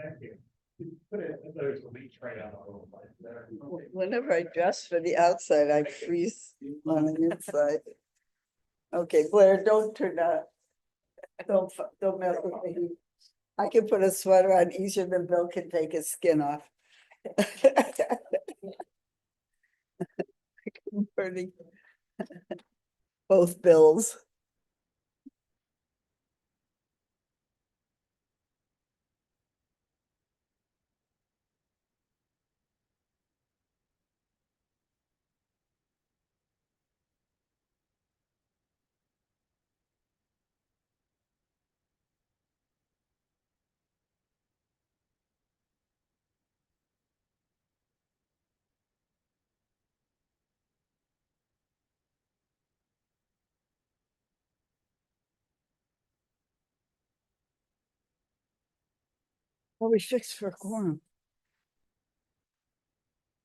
Thank you. Put it, there's a leech right on the little place there. Whenever I dress for the outside, I freeze on the inside. Okay, Blair, don't turn out. Don't mess with me. I can put a sweater on easier than Bill can take his skin off. I'm burning both Bills. Well, we fixed for a quorum.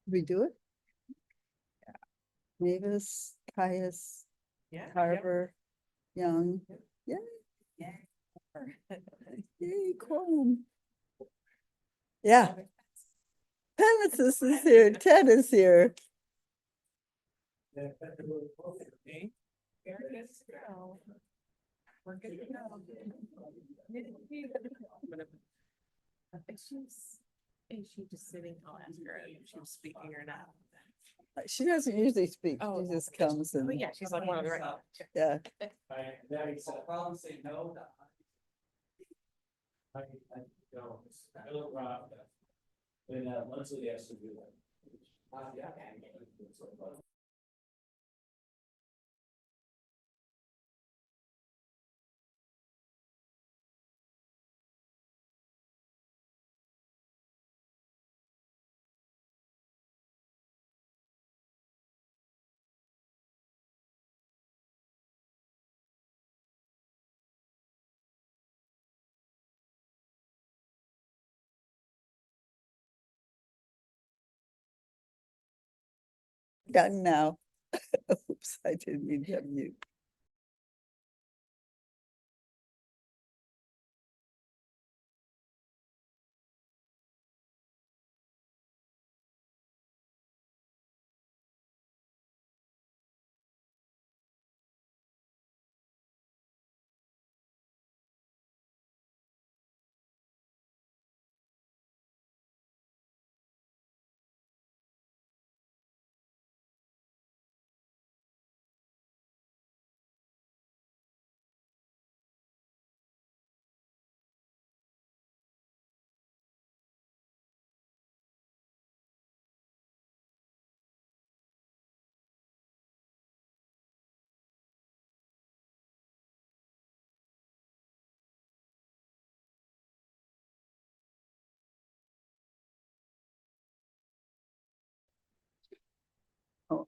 Did we do it? Mavis, Caius, Yeah. Carver, Young. Yeah. Yay, quorum. Yeah. Penesis is here, Ted is here. Very good to go. We're good to go. Is she just sitting? I'll ask her if she was speaking or not. She doesn't usually speak, Oh. she just comes Oh, and, yeah, she's like one of the right. yeah. Probably say no. I don't, I look around. When Leslie has to do that. Yeah. Done now. Oops, I didn't mean to mute. Oh.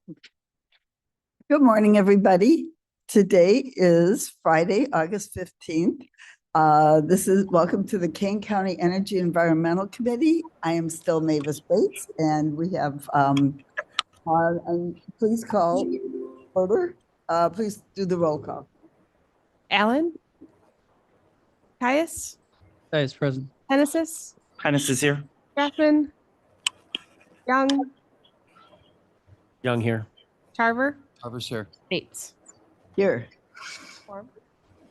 Good morning, everybody. Today is Friday, August 15th. Welcome to the Kane County Energy Environmental Committee. I am still Mavis Bates, and we have, and please call order. Please do the roll call. Alan? Caius? Caius present. Penesis? Highness is here. Strathman? Young? Young here. Tarver? Harvard's here. Bates? Here. Quorum.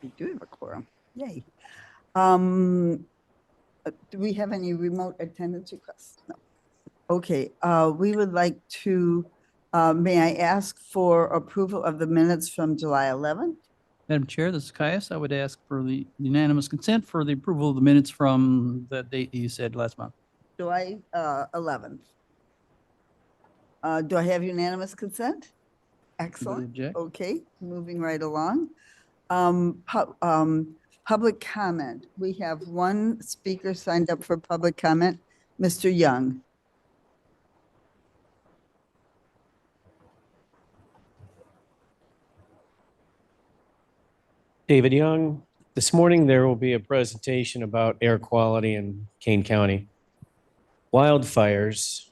We do have a quorum. Yay. Do we have any remote attendance requests? No. Okay, we would like to, may I ask for approval of the minutes from July 11th? Madam Chair, this is Caius. I would ask for the unanimous consent for the approval of the minutes from the date you said last month. July 11th. Do I have unanimous consent? Excellent. object? Okay, moving right along. Public comment. We have one speaker signed up for public comment, Mr. Young. David Young. This morning, there will be a presentation about air quality in Kane County. Wildfires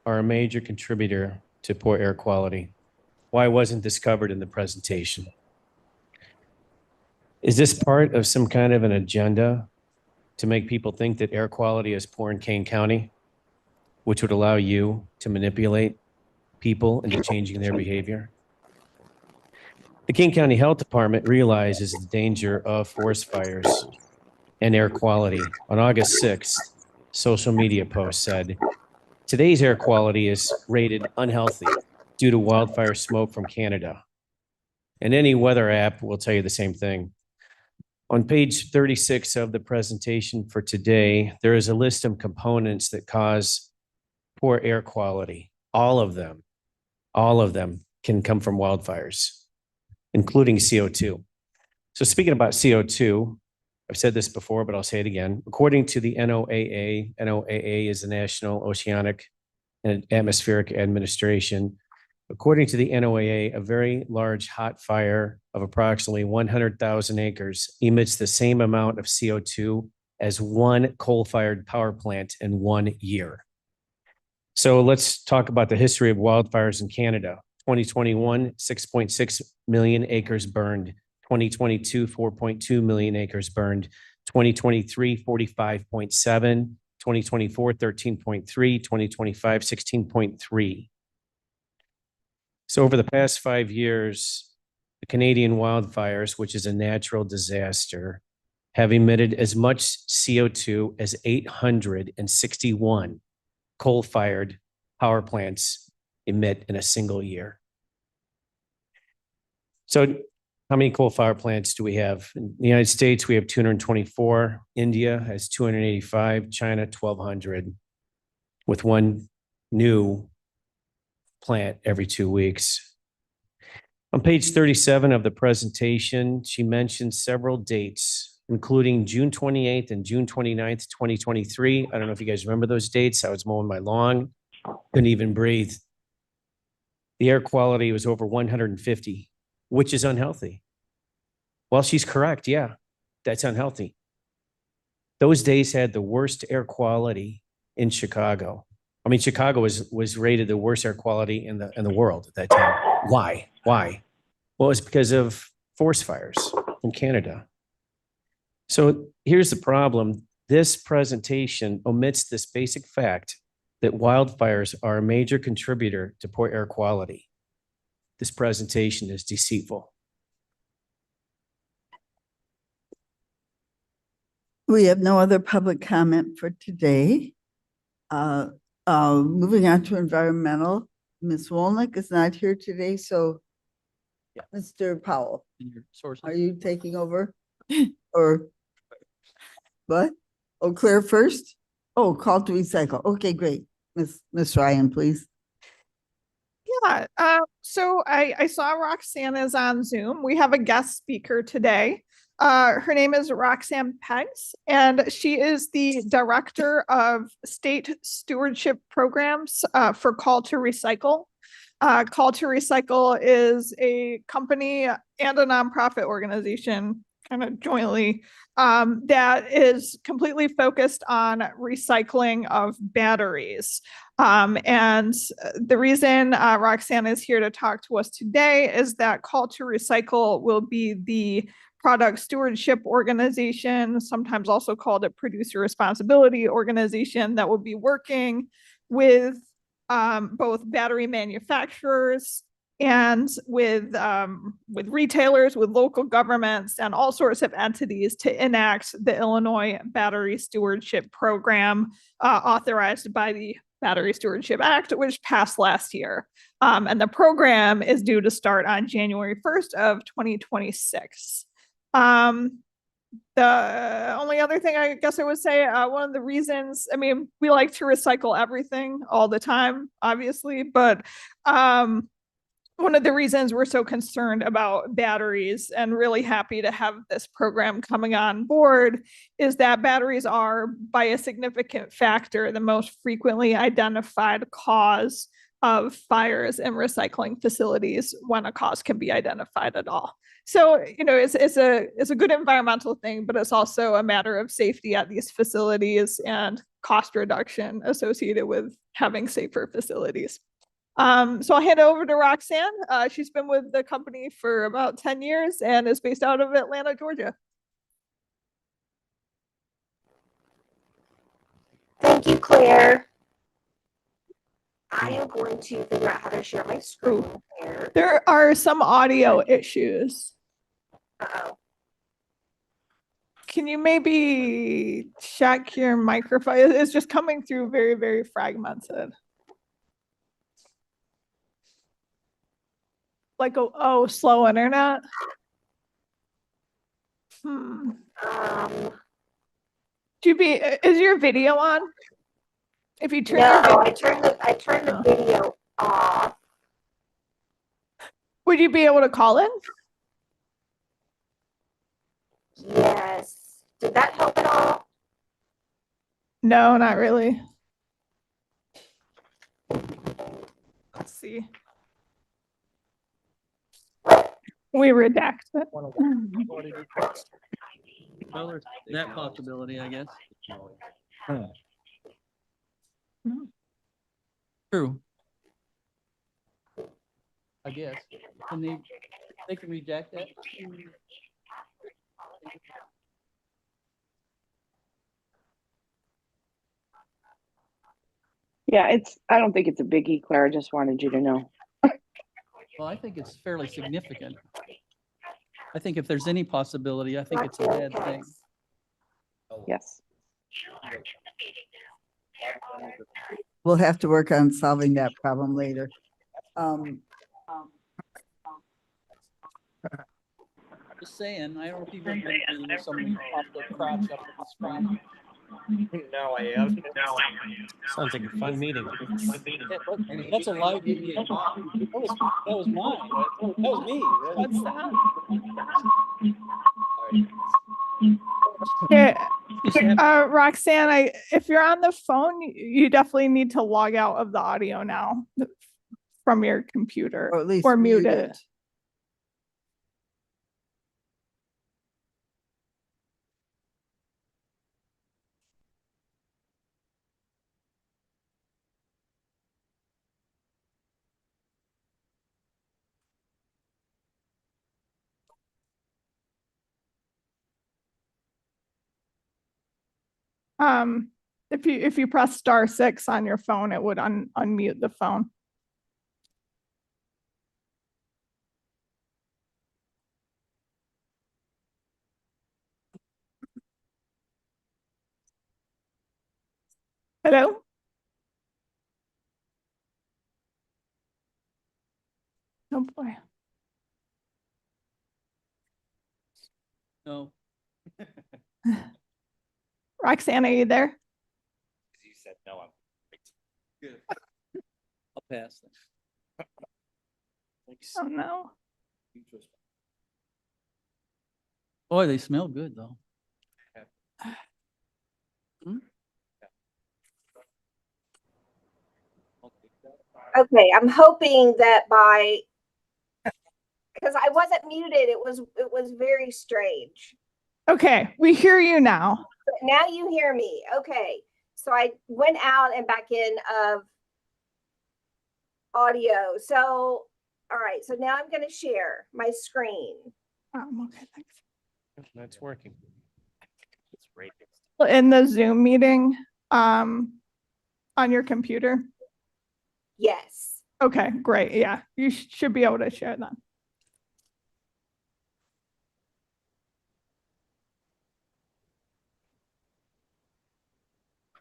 are a major contributor to poor air quality. Why wasn't this covered in the presentation? Is this part of some kind of an agenda to make people think that air quality is poor in Kane County, which would allow you to manipulate people into changing their behavior? The King County Health Department realizes the danger of forest fires and air quality. On August 6th, social media post said, today's air quality is rated unhealthy due to wildfire smoke from Canada. And any weather app will tell you the same thing. On page 36 of the presentation for today, there is a list of components that cause poor air quality. All of them can come from wildfires, including CO2. So speaking about CO2, I've said this before, but I'll say it again. According to the NOAA is the National Oceanic and Atmospheric Administration. According to the NOAA, a very large hot fire of approximately 100,000 acres emits the same amount of CO2 as one coal-fired power plant in 1 year. So let's talk about the history of wildfires in Canada. 2021, 6.6 million acres burned. 2022, 4.2 million acres burned. 2023, 45.7. 2024, 13.3. 2025, 16.3. So over the past 5 years, the Canadian wildfires, which is a natural disaster, have emitted as much CO2 as 861 coal-fired power plants emit in a single year. So how many coal-fired plants do we have? In the United States, we have 224. India has 285. China, 1,200, with one new plant every 2 weeks. On page 37 of the presentation, she mentioned several dates, including June 28th and June 29th, 2023. I don't know if you guys remember those dates. I was mowing my lawn, couldn't even breathe. The air quality was over 150, which is unhealthy. Well, she's correct. Yeah, that's unhealthy. Those days had the worst air quality in Chicago. I mean, Chicago was rated the worst air quality in the world at that time. Why? Well, it's because of forest fires in Canada. So here's the problem. This presentation omits this basic fact that wildfires are a major contributor to poor air quality. This presentation is deceitful. We have no other public comment for today. Moving on to environmental, Ms. Wolnick is not here today, so Yeah. Mr. Powell, In your sources. are you taking over? Or what? Oh, Claire first? Oh, call to recycle. Okay, great. Miss Ryan, please. Yeah, so I saw Roxanne is on Zoom. We have a guest speaker today. Her name is Roxanne Peggs, and she is the Director of State Stewardship Programs for Call to Recycle. Call to Recycle is a company and a nonprofit organization, kind of jointly, that is completely focused on recycling of batteries. And the reason Roxanne is here to talk to us today is that Call to Recycle will be the product stewardship organization, sometimes also called a producer responsibility organization, that will be working with both battery manufacturers and with retailers, with local governments, and all sorts of entities to enact the Illinois Battery Stewardship Program authorized by the Battery Stewardship Act, which passed last year. And the program is due to start on January 1st of 2026. The only other thing I guess I would say, one of the reasons, I mean, we like to recycle everything all the time, obviously, but one of the reasons we're so concerned about batteries and really happy to have this program coming on board is that batteries are, by a significant factor, the most frequently identified cause of fires in recycling facilities when a cause can be identified at all. So, you know, it's a good environmental thing, but it's also a matter of safety at these facilities and cost reduction associated with having safer facilities. So I'll hand it over to Roxanne. She's been with the company for about 10 years and is based out of Atlanta, Georgia. where I am going to figure out how to share my screen here. There are some audio issues. Uh-oh. Can you maybe check your microphone? It's just coming through very, very fragmented. Like, slow internet. Um, Is your video on? If you turn no, your video, I turned the Oh. video off. would you be able to call in? Yes. Did that help at all? No, not really. Let's see. We redact it. Well, there's that possibility, I guess. True. I guess. Can they can reject that? Yeah, I don't think it's a biggie, Claire. I just wanted you to know. Well, I think it's fairly significant. I think if there's any possibility, I think it's a bad thing. Yes. We'll have to work on solving that problem later. Just saying, I don't know if you've ever been with someone pop their crotch up at the screen. No, I am. Sounds like a fun meeting. That's a live meeting. That was mine. That was me. What's that? Yeah. Just have- Roxanne, if you're on the phone, you definitely need to log out of the audio now from your computer Or at least or mute mute it. it. If you press *6 on your phone, it would unmute the phone. Hello? Oh boy. No. Roxanne, are you there? You said no, I'm. Good. I'll pass then. Oh no. Boy, they smell good though. Okay, I'm hoping that because I wasn't muted, it was very strange. Okay, we hear you now. But now you hear me. Okay. So I went out and back in of audio. So, all right. So now I'm going to share my screen. Okay, thanks. That's working. It's great. In the Zoom meeting, on your computer. Yes. Okay, great. Yeah, you should be able to share that.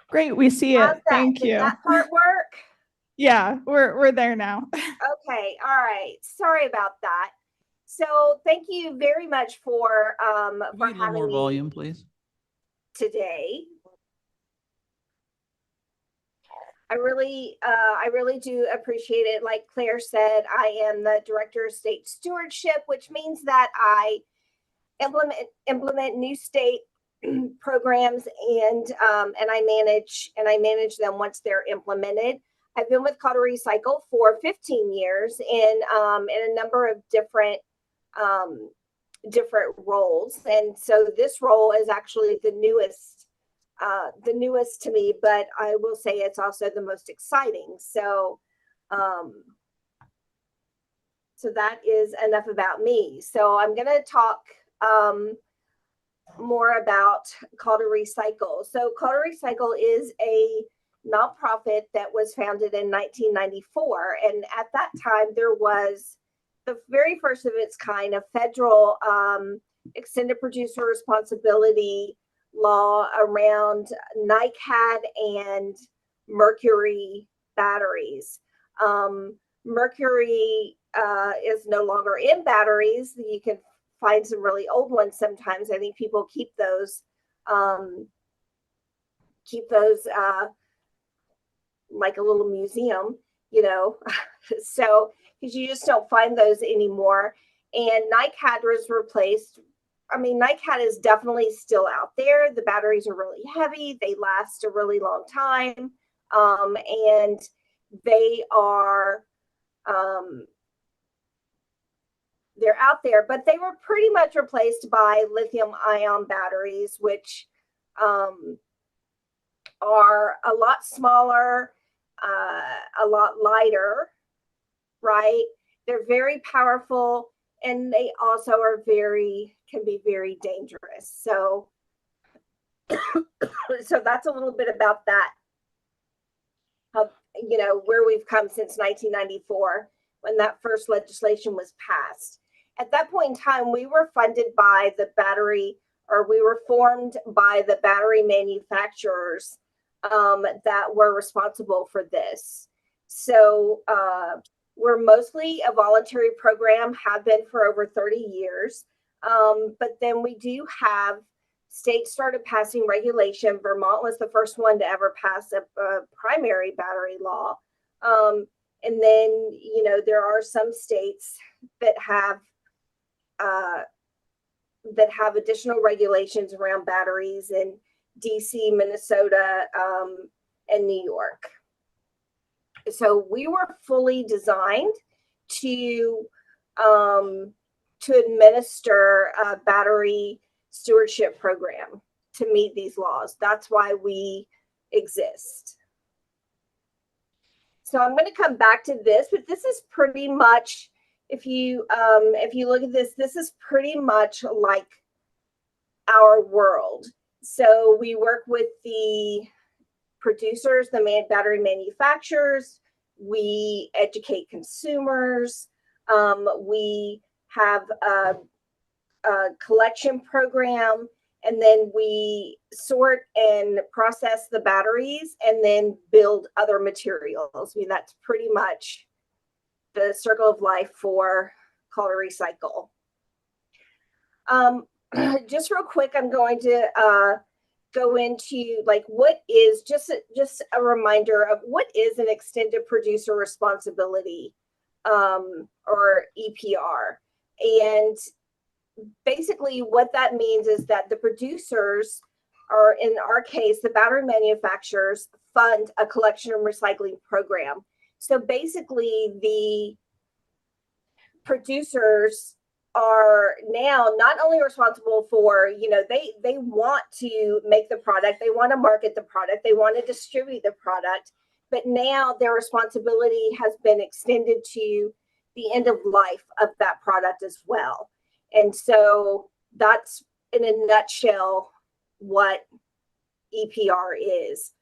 Great, we see it. How's that? Thank Did you. that part work? Yeah, we're there now. Okay. All right. Sorry about that. So thank you very much for Can we get a little having more me volume, please? today. I really do appreciate it. Like Claire said, I am the Director of State Stewardship, which means that I implement new state programs and I manage them once they're implemented. I've been with Colorado Recycle for 15 years in a number of different roles, and so this role is actually the newest to me, but I will say it's also the most exciting. So that is enough about me. So I'm going to talk more about Colorado Recycle. So Colorado Recycle is a nonprofit that was founded in 1994. And at that time, there was the very first of its kind, a federal extended producer responsibility law around NiCad and mercury batteries. Mercury is no longer in batteries. You can find some really old ones sometimes. I think people keep those like a little museum, you know. So because you just don't find those anymore. And NiCad was replaced. I mean, NiCad is definitely still out there. The batteries are really heavy. They last a really long time. And they are, they're out there, but they were pretty much replaced by lithium ion batteries, which are a lot smaller, a lot lighter, right? They're very powerful, and they also are can be very dangerous. So, so that's a little bit about that, of, you know, where we've come since 1994 when that first legislation was passed. At that point in time, we were funded by the battery, or we were formed by the battery manufacturers that were responsible for this. So we're mostly a voluntary program, have been for over 30 years. But then we do have states started passing regulation. Vermont was the first one to ever pass a primary battery law. And then, you know, there are some states that have additional regulations around batteries in DC, Minnesota, and New York. So we were fully designed to administer a battery stewardship program to meet these laws. That's why we exist. So I'm going to come back to this, but this is pretty much, if you look at this, this is pretty much like our world. So we work with the producers, the battery manufacturers. We educate consumers. We have a collection program, and then we sort and process the batteries and then build other materials. I mean, that's pretty much the circle of life for Call to Recycle. Just real quick, I'm going to go into like what is just a reminder of what is an extended producer responsibility, or EPR. And basically what that means is that the producers, or in our case, the battery manufacturers, fund a collection and recycling program. So basically the producers are now not only responsible for, you know, they want to make the product, they want to market the product, they want to distribute the product, but now their responsibility has been extended to the end of life of that product as well. And so that's in a nutshell what EPR is.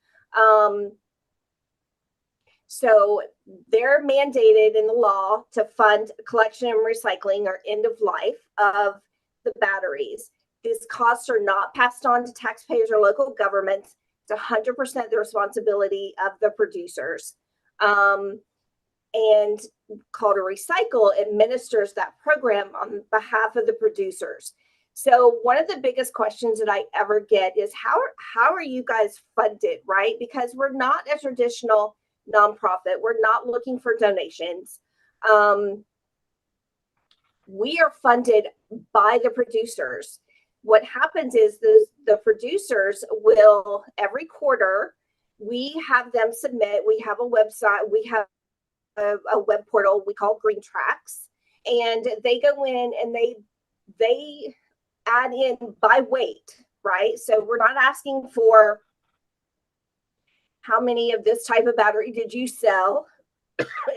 So they're mandated in the law to fund collection and recycling or end of life of the batteries. These costs are not passed on to taxpayers or local governments. It's 100% the responsibility of the producers. And Call to Recycle administers that program on behalf of the producers. So one of the biggest questions that I ever get is how are you guys funded, right? Because we're not a traditional nonprofit. We're not looking for donations. We are funded by the producers. What happens is the producers will, every quarter, we have them submit, we have a website, we have a web portal we call Green Tracks, and they go in and they add in by weight, right? So we're not asking for how many of this type of battery did you sell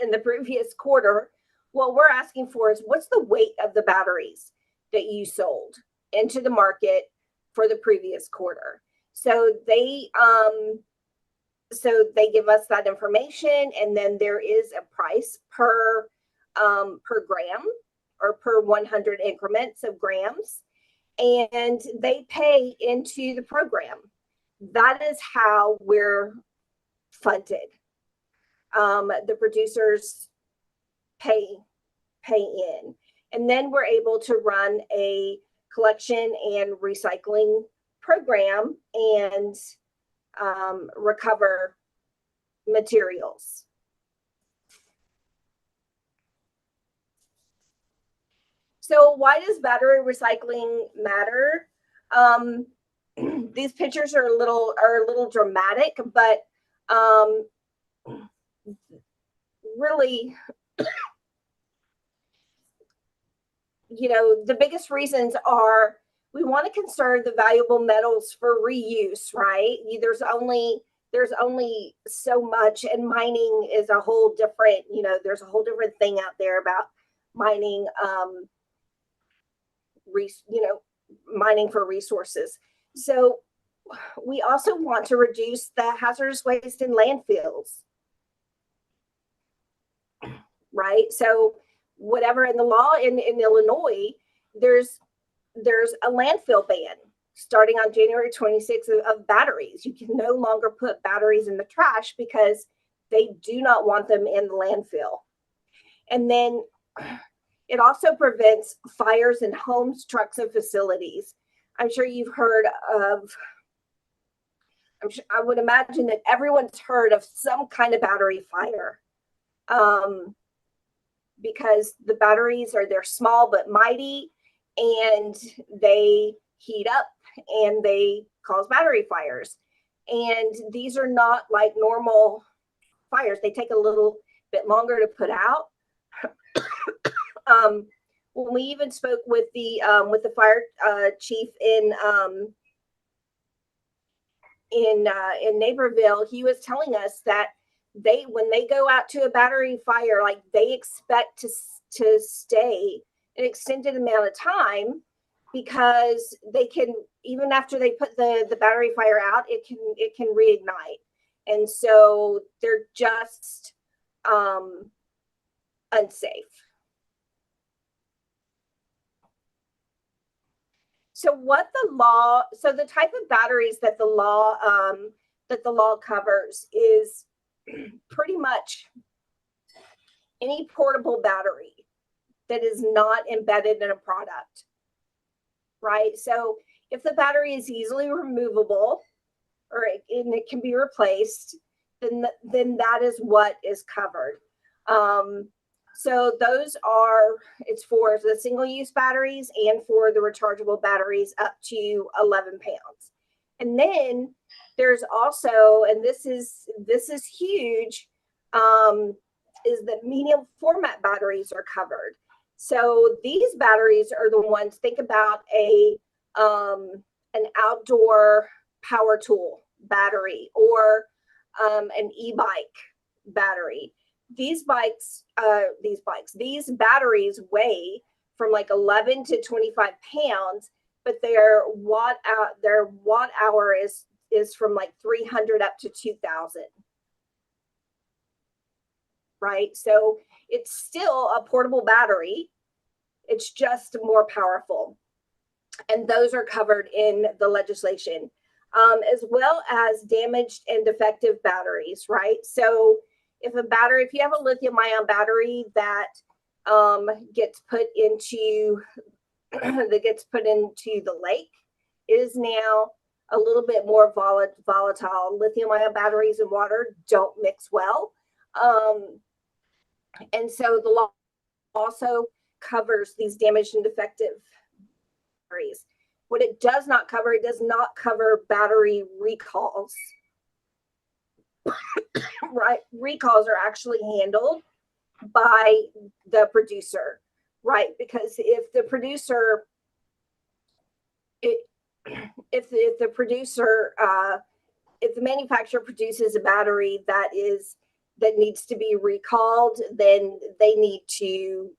in the previous quarter. What we're asking for is what's the weight of the batteries that you sold into the market for the previous quarter. So they so they give us that information, and then there is a price per gram or per 100 increments of grams, and they pay into the program. That is how we're funded. The producers pay in, and then we're able to run a collection and recycling program and recover materials. So why does battery recycling matter? These pictures are a little dramatic, but really, the biggest reasons are we want to conserve the valuable metals for reuse, right? There's only so much, and mining is a whole different, there's a whole different thing out there about mining, mining for resources. So we also want to reduce the hazardous waste in landfills, right? So whatever in the law in Illinois, there's a landfill ban starting on January 26th of batteries. You can no longer put batteries in the trash because they do not want them in the landfill. And then it also prevents fires in homes, trucks, and facilities. I'm sure you've heard of, I would imagine that everyone's heard of some kind of battery fire. Because the batteries they're small but mighty, and they heat up and they cause battery fires. And these are not like normal fires. They take a little bit longer to put out. When we even spoke with the fire chief in Naperville, he was telling us that when they go out to a battery fire, like they expect to stay an extended amount of time, because they can, even after they put the battery fire out, it can reignite. And so they're just unsafe. So the type of batteries that the law covers is pretty much any portable battery that is not embedded in a product, right? So if the battery is easily removable and it can be replaced, then that is what is covered. So it's for the single-use batteries and for the rechargeable batteries up to 11 pounds. And then there's also, and this is huge, is that medium format batteries are covered. So these batteries are the ones, think about an outdoor power tool battery or an e-bike battery. These batteries weigh from like 11 to 25 pounds, but their watt hour is from like 300 up to 2,000. Right? So it's still a portable battery. It's just more powerful. And those are covered in the legislation, as well as damaged and defective batteries, right? So if you have a lithium ion battery that gets put into the lake, it is now a little bit more volatile. Lithium ion batteries and water don't mix well. And so the law also covers these damaged and defective batteries. What it does not cover, it does not cover battery recalls. Right? Recalls are actually handled by the producer, right? Because if the manufacturer produces a battery that needs to be recalled, then they need to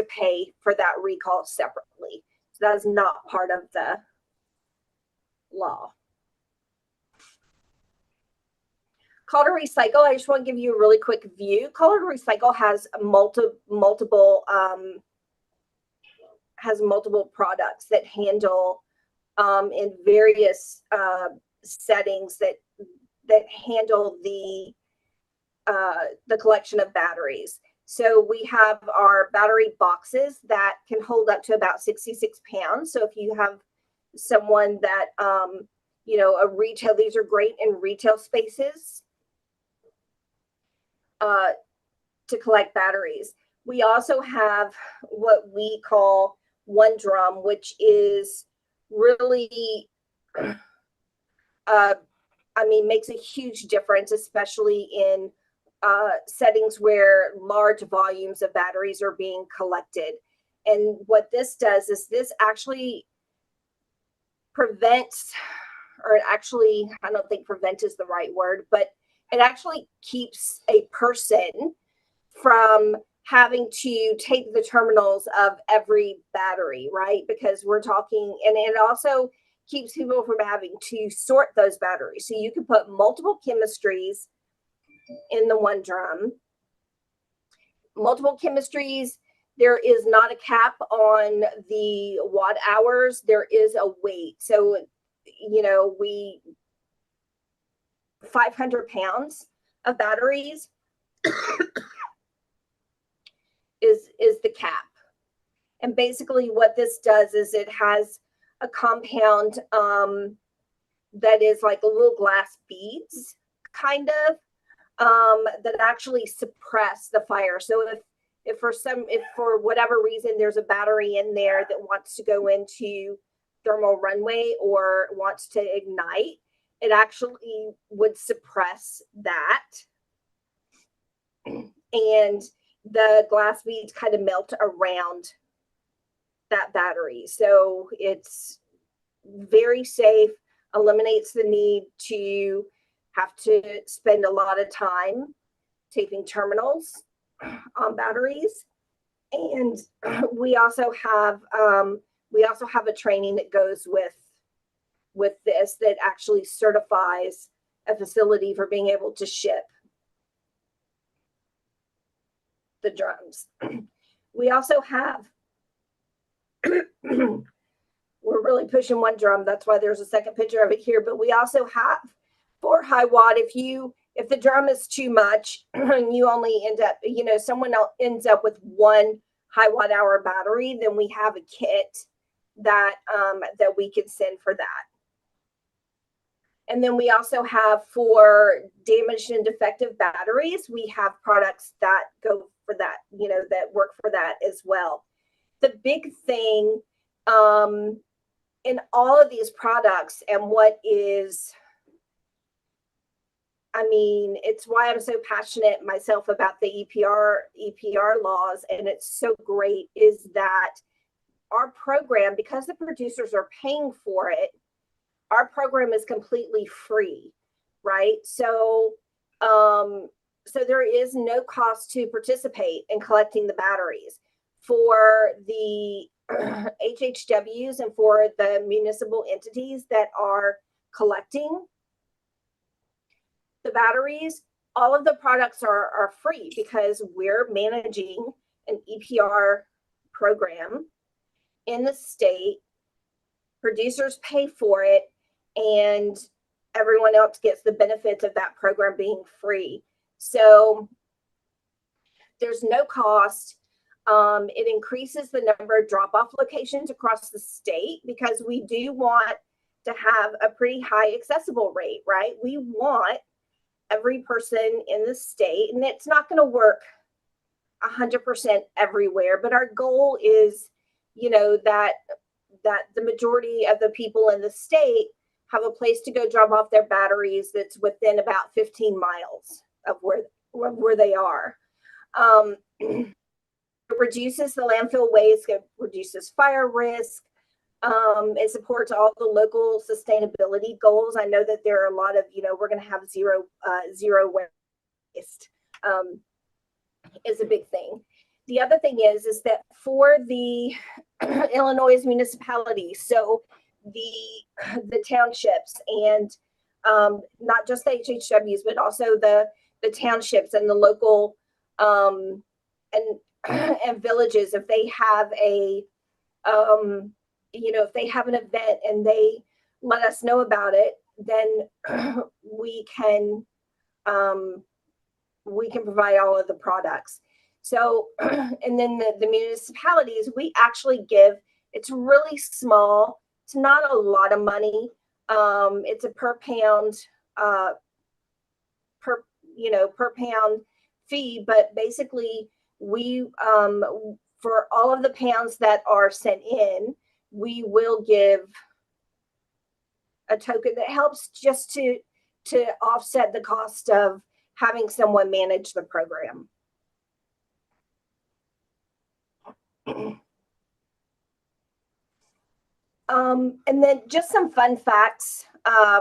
pay for that recall separately. So that is not part of the law. Call to Recycle, I just want to give you a really quick view. Call to Recycle has multiple products that handle in various settings that handle the collection of batteries. So we have our battery boxes that can hold up to about 66 pounds. So if you have someone that, a retail, these are great in retail spaces to collect batteries. We also have what we call one drum, which is really, makes a huge difference, especially in settings where large volumes of batteries are being collected. And what this does is this actually prevents, or actually, I don't think prevent is the right word, but it actually keeps a person from having to take the terminals of every battery, right? Because we're talking, and it also keeps people from having to sort those batteries. So you can put multiple chemistries in the one drum. Multiple chemistries, there is not a cap on the watt hours. There is a weight. So, 500 pounds of batteries is the cap. And basically what this does is it has a compound that is like little glass beads, kind of, that actually suppress the fire. So if for whatever reason there's a battery in there that wants to go into thermal runaway or wants to ignite, it actually would suppress that. And the glass beads kind of melt around that battery. So it's very safe, eliminates the need to have to spend a lot of time taping terminals on batteries. And we also have a training that goes with this that actually certifies a facility for being able to ship the drums. We also have, we're really pushing one drum. That's why there's a second picture of it here, but we also have 4 high watt. If the drum is too much and you only end up, someone else ends up with 1 high watt hour battery, then we have a kit that we can send for that. And then we also have, for damaged and defective batteries, we have products that go for that, that work for that as well. The big thing in all of these products, and what is, it's why I'm so passionate myself about the EPR laws, and it's so great, is that our program, because the producers are paying for it, our program is completely free, right? So, so there is no cost to participate in collecting the batteries. For the HHWs and for the municipal entities that are collecting the batteries, all of the products are free because we're managing an EPR program in the state. Producers pay for it, and everyone else gets the benefits of that program being free. So there's no cost. It increases the number of drop-off locations across the state because we do want to have a pretty high accessible rate, right? We want every person in the state, and it's not going to work 100% everywhere, but our goal is, that the majority of the people in the state have a place to go drop off their batteries that's within about 15 miles of where they are. It reduces the landfill waste, it reduces fire risk. It supports all the local sustainability goals. I know that there are a lot of, we're going to have zero waste is a big thing. The other thing is that for the Illinois municipalities, so the townships and not just the HHWs, but also the townships and the local and and villages, if they have a if they have an event and they let us know about it, then we can provide all of the products. So, and then the municipalities, we actually give, it's really small. It's not a lot of money. It's a per pound, per pound fee, but basically we, for all of the pounds that are sent in, we will give a token that helps just to offset the cost of having someone manage the program. And then just some fun facts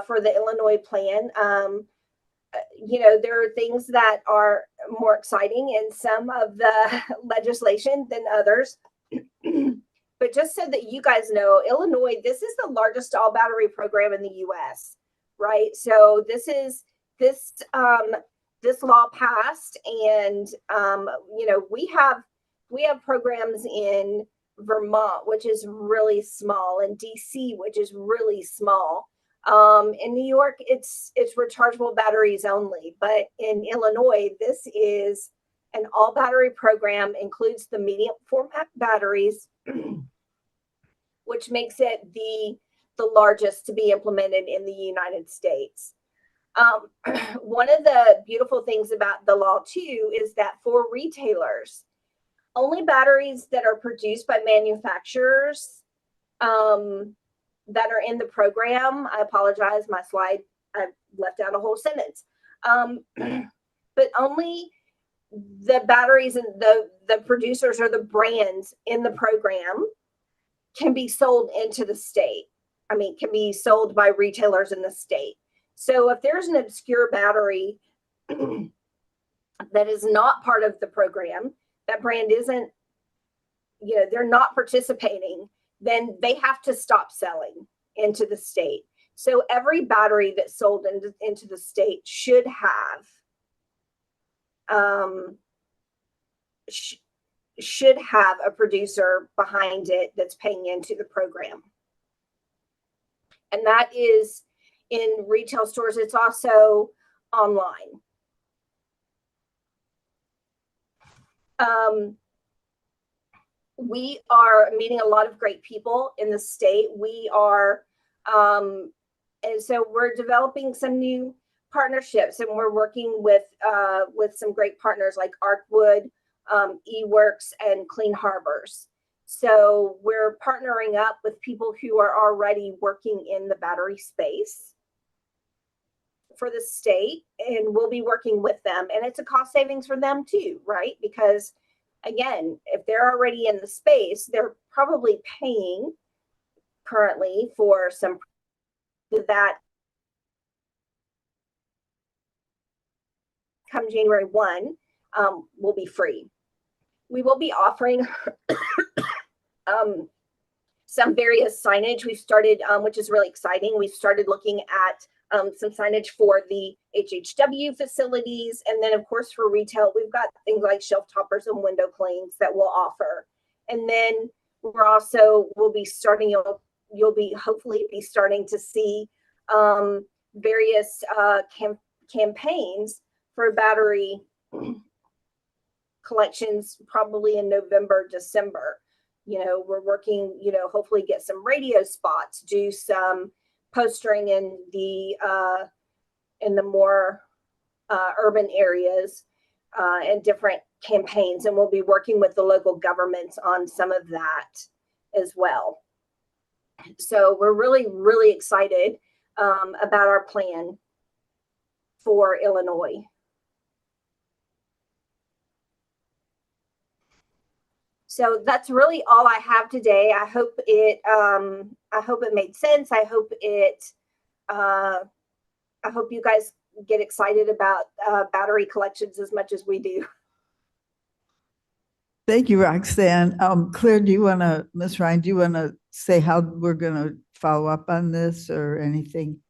for the Illinois plan. There are things that are more exciting in some of the legislation than others. But just so that you guys know, Illinois, this is the largest all battery program in the US, right? So this law passed, and we have programs in Vermont, which is really small, and DC, which is really small. In New York, it's rechargeable batteries only, but in Illinois, this is an all battery program, includes the medium format batteries, which makes it the largest to be implemented in the United States. One of the beautiful things about the law too is that for retailers, only batteries that are produced by manufacturers that are in the program. I apologize, my slide, I left out a whole sentence. But only the batteries and the producers or the brands in the program can be sold into the state. Can be sold by retailers in the state. So if there's an obscure battery that is not part of the program, that brand isn't, they're not participating, then they have to stop selling into the state. So every battery that's sold into the state should have a producer behind it that's paying into the program. And that is in retail stores. It's also online. We are meeting a lot of great people in the state. We are, and so we're developing some new partnerships, and we're working with some great partners like Arcwood, eWorks, and Clean Harbors. So we're partnering up with people who are already working in the battery space for the state, and we'll be working with them. And it's a cost savings for them too, right? Because again, if they're already in the space, they're probably paying currently for some that come January 1 will be free. We will be offering some various signage. We've started, which is really exciting. We've started looking at some signage for the HHW facilities. And then of course for retail, we've got things like shelf toppers and window clings that we'll offer. And then we'll be starting, you'll be hopefully be starting to see various campaigns for battery collections probably in November, December. We're working, hopefully get some radio spots, do some postering in the more urban areas and different campaigns. And we'll be working with the local governments on some of that as well. So we're really, really excited about our plan for Illinois. So that's really all I have today. I hope it made sense. I hope you guys get excited about battery collections as much as we do. Thank you, Roxanne. Claire, Ms. Ryan, do you want to say how we're going to follow up on this or anything?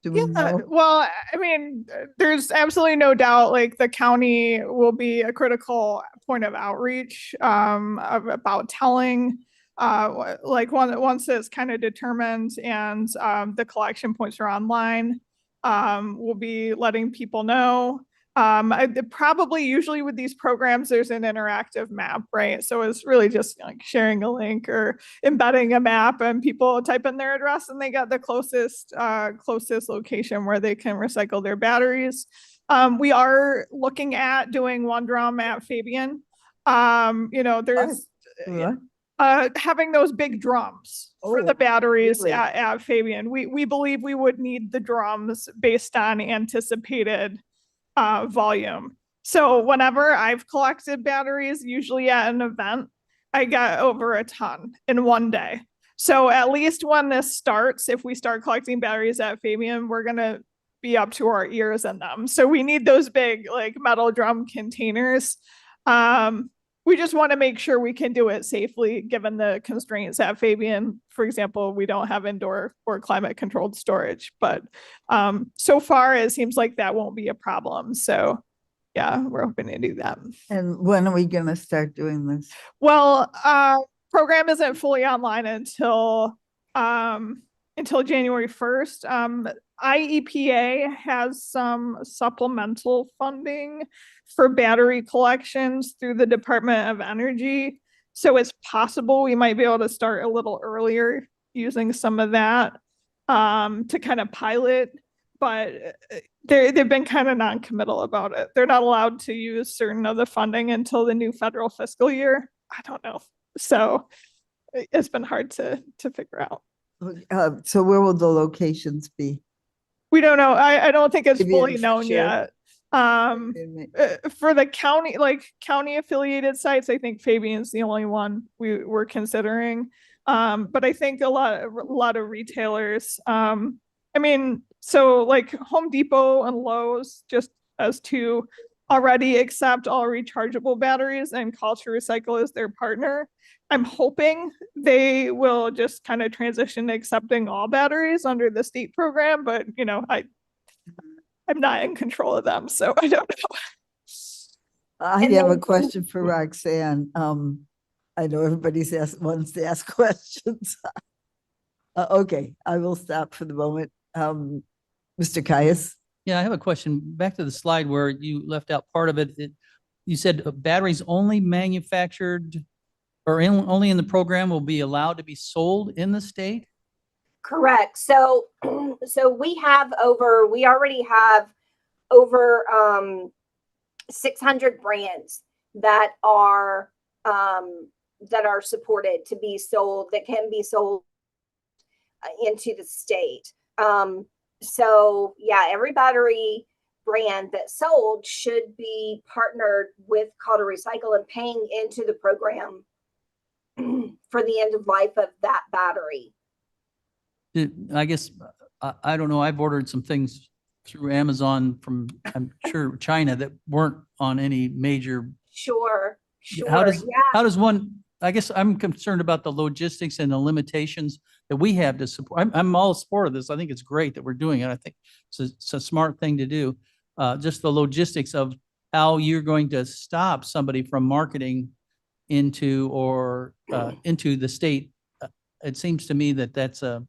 Do we know? Well, I mean, there's absolutely no doubt, like the county will be a critical point of outreach, about telling, like once it's kind of determined and, the collection points are online, we'll be letting people know. Probably usually with these programs, there's an interactive map, right? So it's really just like sharing a link or embedding a map, and people type in their address and they got the closest location where they can recycle their batteries. We are looking at doing one drum at Fabian. There's What? having those big drums for the Oh, batteries really? at Fabian. We believe we would need the drums based on anticipated volume. So whenever I've collected batteries, usually at an event, I get over a ton in one day. So at least when this starts, if we start collecting batteries at Fabian, we're gonna be up to our ears in them. So we need those big like metal drum containers. We just want to make sure we can do it safely given the constraints at Fabian. For example, we don't have indoor or climate controlled storage, but so far it seems like that won't be a problem. So yeah, we're hoping to do that. And when are we gonna start doing this? Well, program isn't fully online until January 1st. IEPA has some supplemental funding for battery collections through the Department of Energy. So it's possible we might be able to start a little earlier using some of that to kind of pilot, but they've been kind of non-committal about it. They're not allowed to use certain of the funding until the new federal fiscal year. I don't know. So it's been hard to figure out. So where will the locations be? We don't know. I don't think it's Maybe fully it's known shared. yet. For the county, like county affiliated sites, I think Fabian's the only one we were considering. But I think a lot of retailers, so like Home Depot and Lowe's, just as two, already accept all rechargeable batteries and Call to Recycle is their partner. I'm hoping they will just kind of transition to accepting all batteries under the state program, but I'm not in control of them, so I don't know. I And have a then- question for Roxanne. I know everybody's wants to ask questions. Okay, I will stop for the moment. Mr. Caius? Yeah, I have a question. Back to the slide where you left out part of it. You said batteries only manufactured or only in the program will be allowed to be sold in the state? Correct. So, we already have over 600 brands that are supported to be sold, that can be sold into the state. So yeah, every battery brand that's sold should be partnered with Call to Recycle and paying into the program for the end of life of that battery. I guess, I don't know, I've ordered some things through Amazon from, I'm sure, China that weren't on any major. Sure. How does, Yeah. how does one, I guess I'm concerned about the logistics and the limitations that we have to support. I'm all support of this. I think it's great that we're doing it. I think it's a smart thing to do. Just the logistics of how you're going to stop somebody from marketing into the state. It seems to me that that's a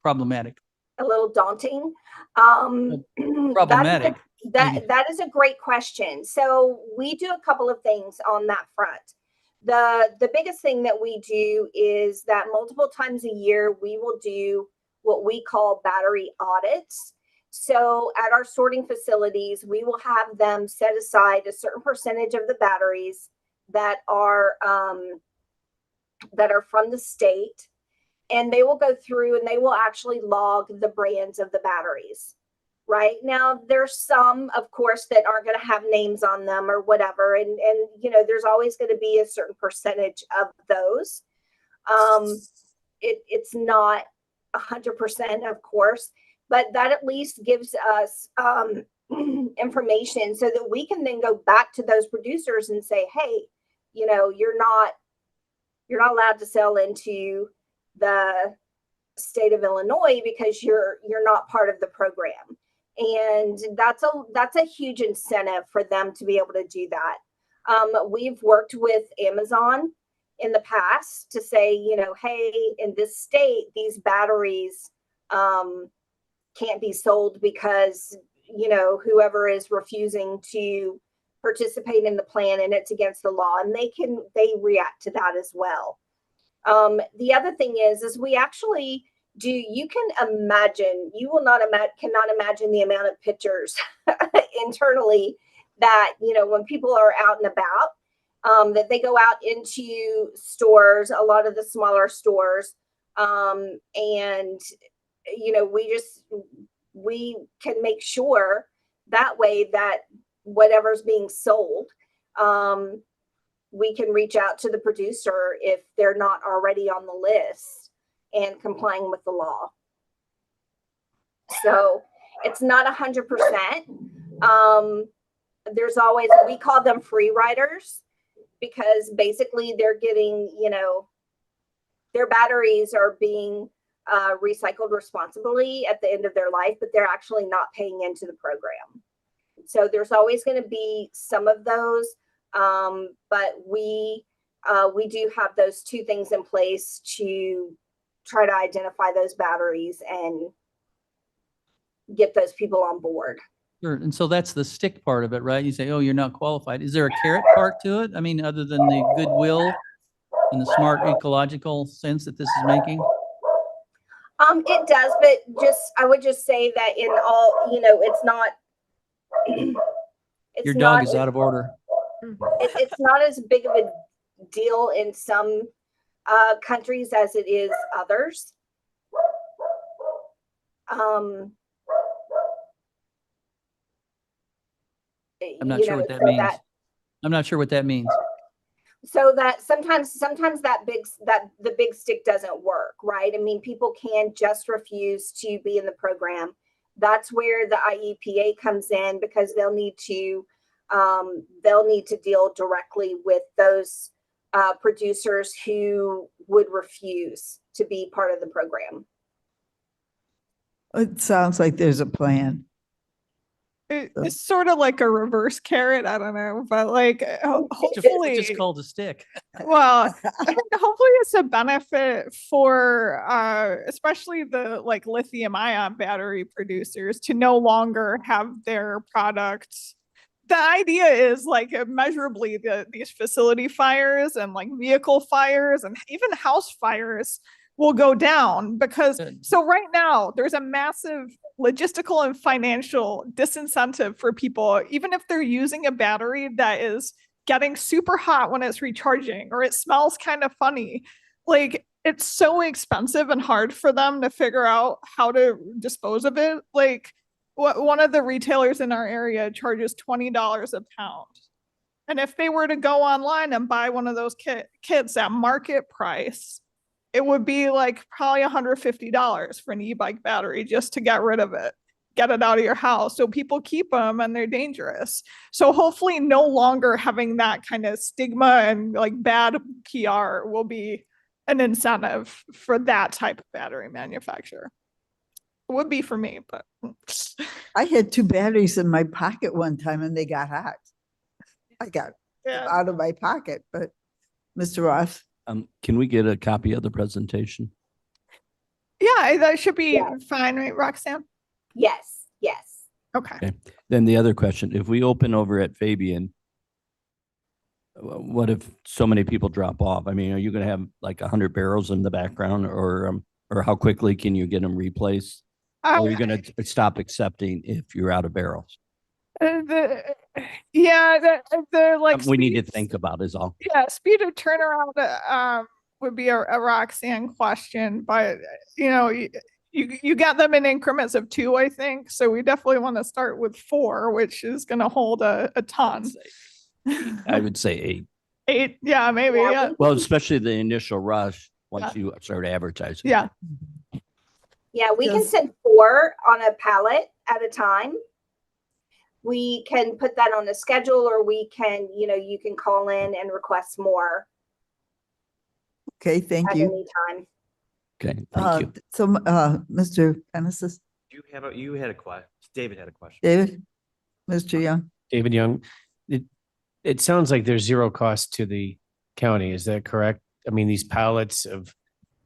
problematic. A little daunting. Problematic. That is a great question. So we do a couple of things on that front. The biggest thing that we do is that multiple times a year, we will do what we call battery audits. So at our sorting facilities, we will have them set aside a certain percentage of the batteries that are from the state, and they will go through and they will actually log the brands of the batteries. Right now, there's some, of course, that aren't going to have names on them or whatever. And there's always going to be a certain percentage of those. It's not 100%, of course, but that at least gives us information so that we can then go back to those producers and say, hey, you're not allowed to sell into the state of Illinois because you're not part of the program. And that's a huge incentive for them to be able to do that. We've worked with Amazon in the past to say, you know, hey, in this state, these batteries can't be sold because, you know, whoever is refusing to participate in the plan and it's against the law, and they react to that as well. The other thing is we actually do, you can imagine, you will not cannot imagine the amount of pictures internally that, you know, when people are out and about, that they go out into stores, a lot of the smaller stores, and, you know, we can make sure that way that whatever's being sold, we can reach out to the producer if they're not already on the list and complying with the law. So it's not 100%. There's always, we call them free riders because basically they're getting, you know, their batteries are being recycled responsibly at the end of their life, but they're actually not paying into the program. So there's always going to be some of those, but we do have those two things in place to try to identify those batteries and get those people on board. Sure. And so that's the stick part of it, right? You say, oh, you're not qualified. Is there a carrot part to it? I mean, other than the goodwill and the smart ecological sense that this is making? It does, but I would just say that in all, you know, it's not. Your dog is out of order. It's not as big of a deal in some countries as it is others. I'm not sure what that means. I'm not sure what that means. So that sometimes the big stick doesn't work, right? I mean, people can just refuse to be in the program. That's where the IEPA comes in because they'll need to deal directly with those producers who would refuse to be part of the program. It sounds like there's a plan. It's sort of like a reverse carrot. I don't know, but like hopefully, It's just called a stick. well, I think hopefully it's a benefit for especially the like lithium ion battery producers to no longer have their products. The idea is like immeasurably these facility fires and like vehicle fires and even house fires will go down because so right now there's a massive logistical and financial disincentive for people, even if they're using a battery that is getting super hot when it's recharging or it smells kind of funny. Like it's so expensive and hard for them to figure out how to dispose of it. Like one of the retailers in our area charges $20 a pound. And if they were to go online and buy one of those kits at market price, it would be like probably $150 for an e-bike battery just to get rid of it, get it out of your house. So people keep them and they're dangerous. So hopefully no longer having that kind of stigma and like bad PR will be an incentive for that type of battery manufacturer. It would be for me, but. I had 2 batteries in my pocket one time and they got hot. I got them out of my pocket, but Mr. Ross. Can we get a copy of the presentation? Yeah, that should be fine, right, Roxanne? Yes. Okay. Then the other question, if we open over at Fabian, what if so many people drop off? I mean, are you going to have like 100 barrels in the background or how quickly can you get them replaced? Or are you going to stop accepting if you're out of barrels? The like We need to think about is all. Yeah, speed of turnaround would be a Roxanne question, but you know, you got them in increments of 2, I think. So we definitely want to start with 4, which is going to hold a ton. I would say 8. 8, yeah, maybe. Yeah. Well, especially the initial rush once you start advertising. Yeah. Yeah, we can send 4 on a pallet at a time. We can put that on a schedule, or we can, you know, you can call in and request more. Okay, thank at you. any time. Okay, thank you. So, Mr. Genesis, You had a question. David had a question. David, Mr. Young. David Young, it sounds like there's zero cost to the county. Is that correct? I mean, these pallets of,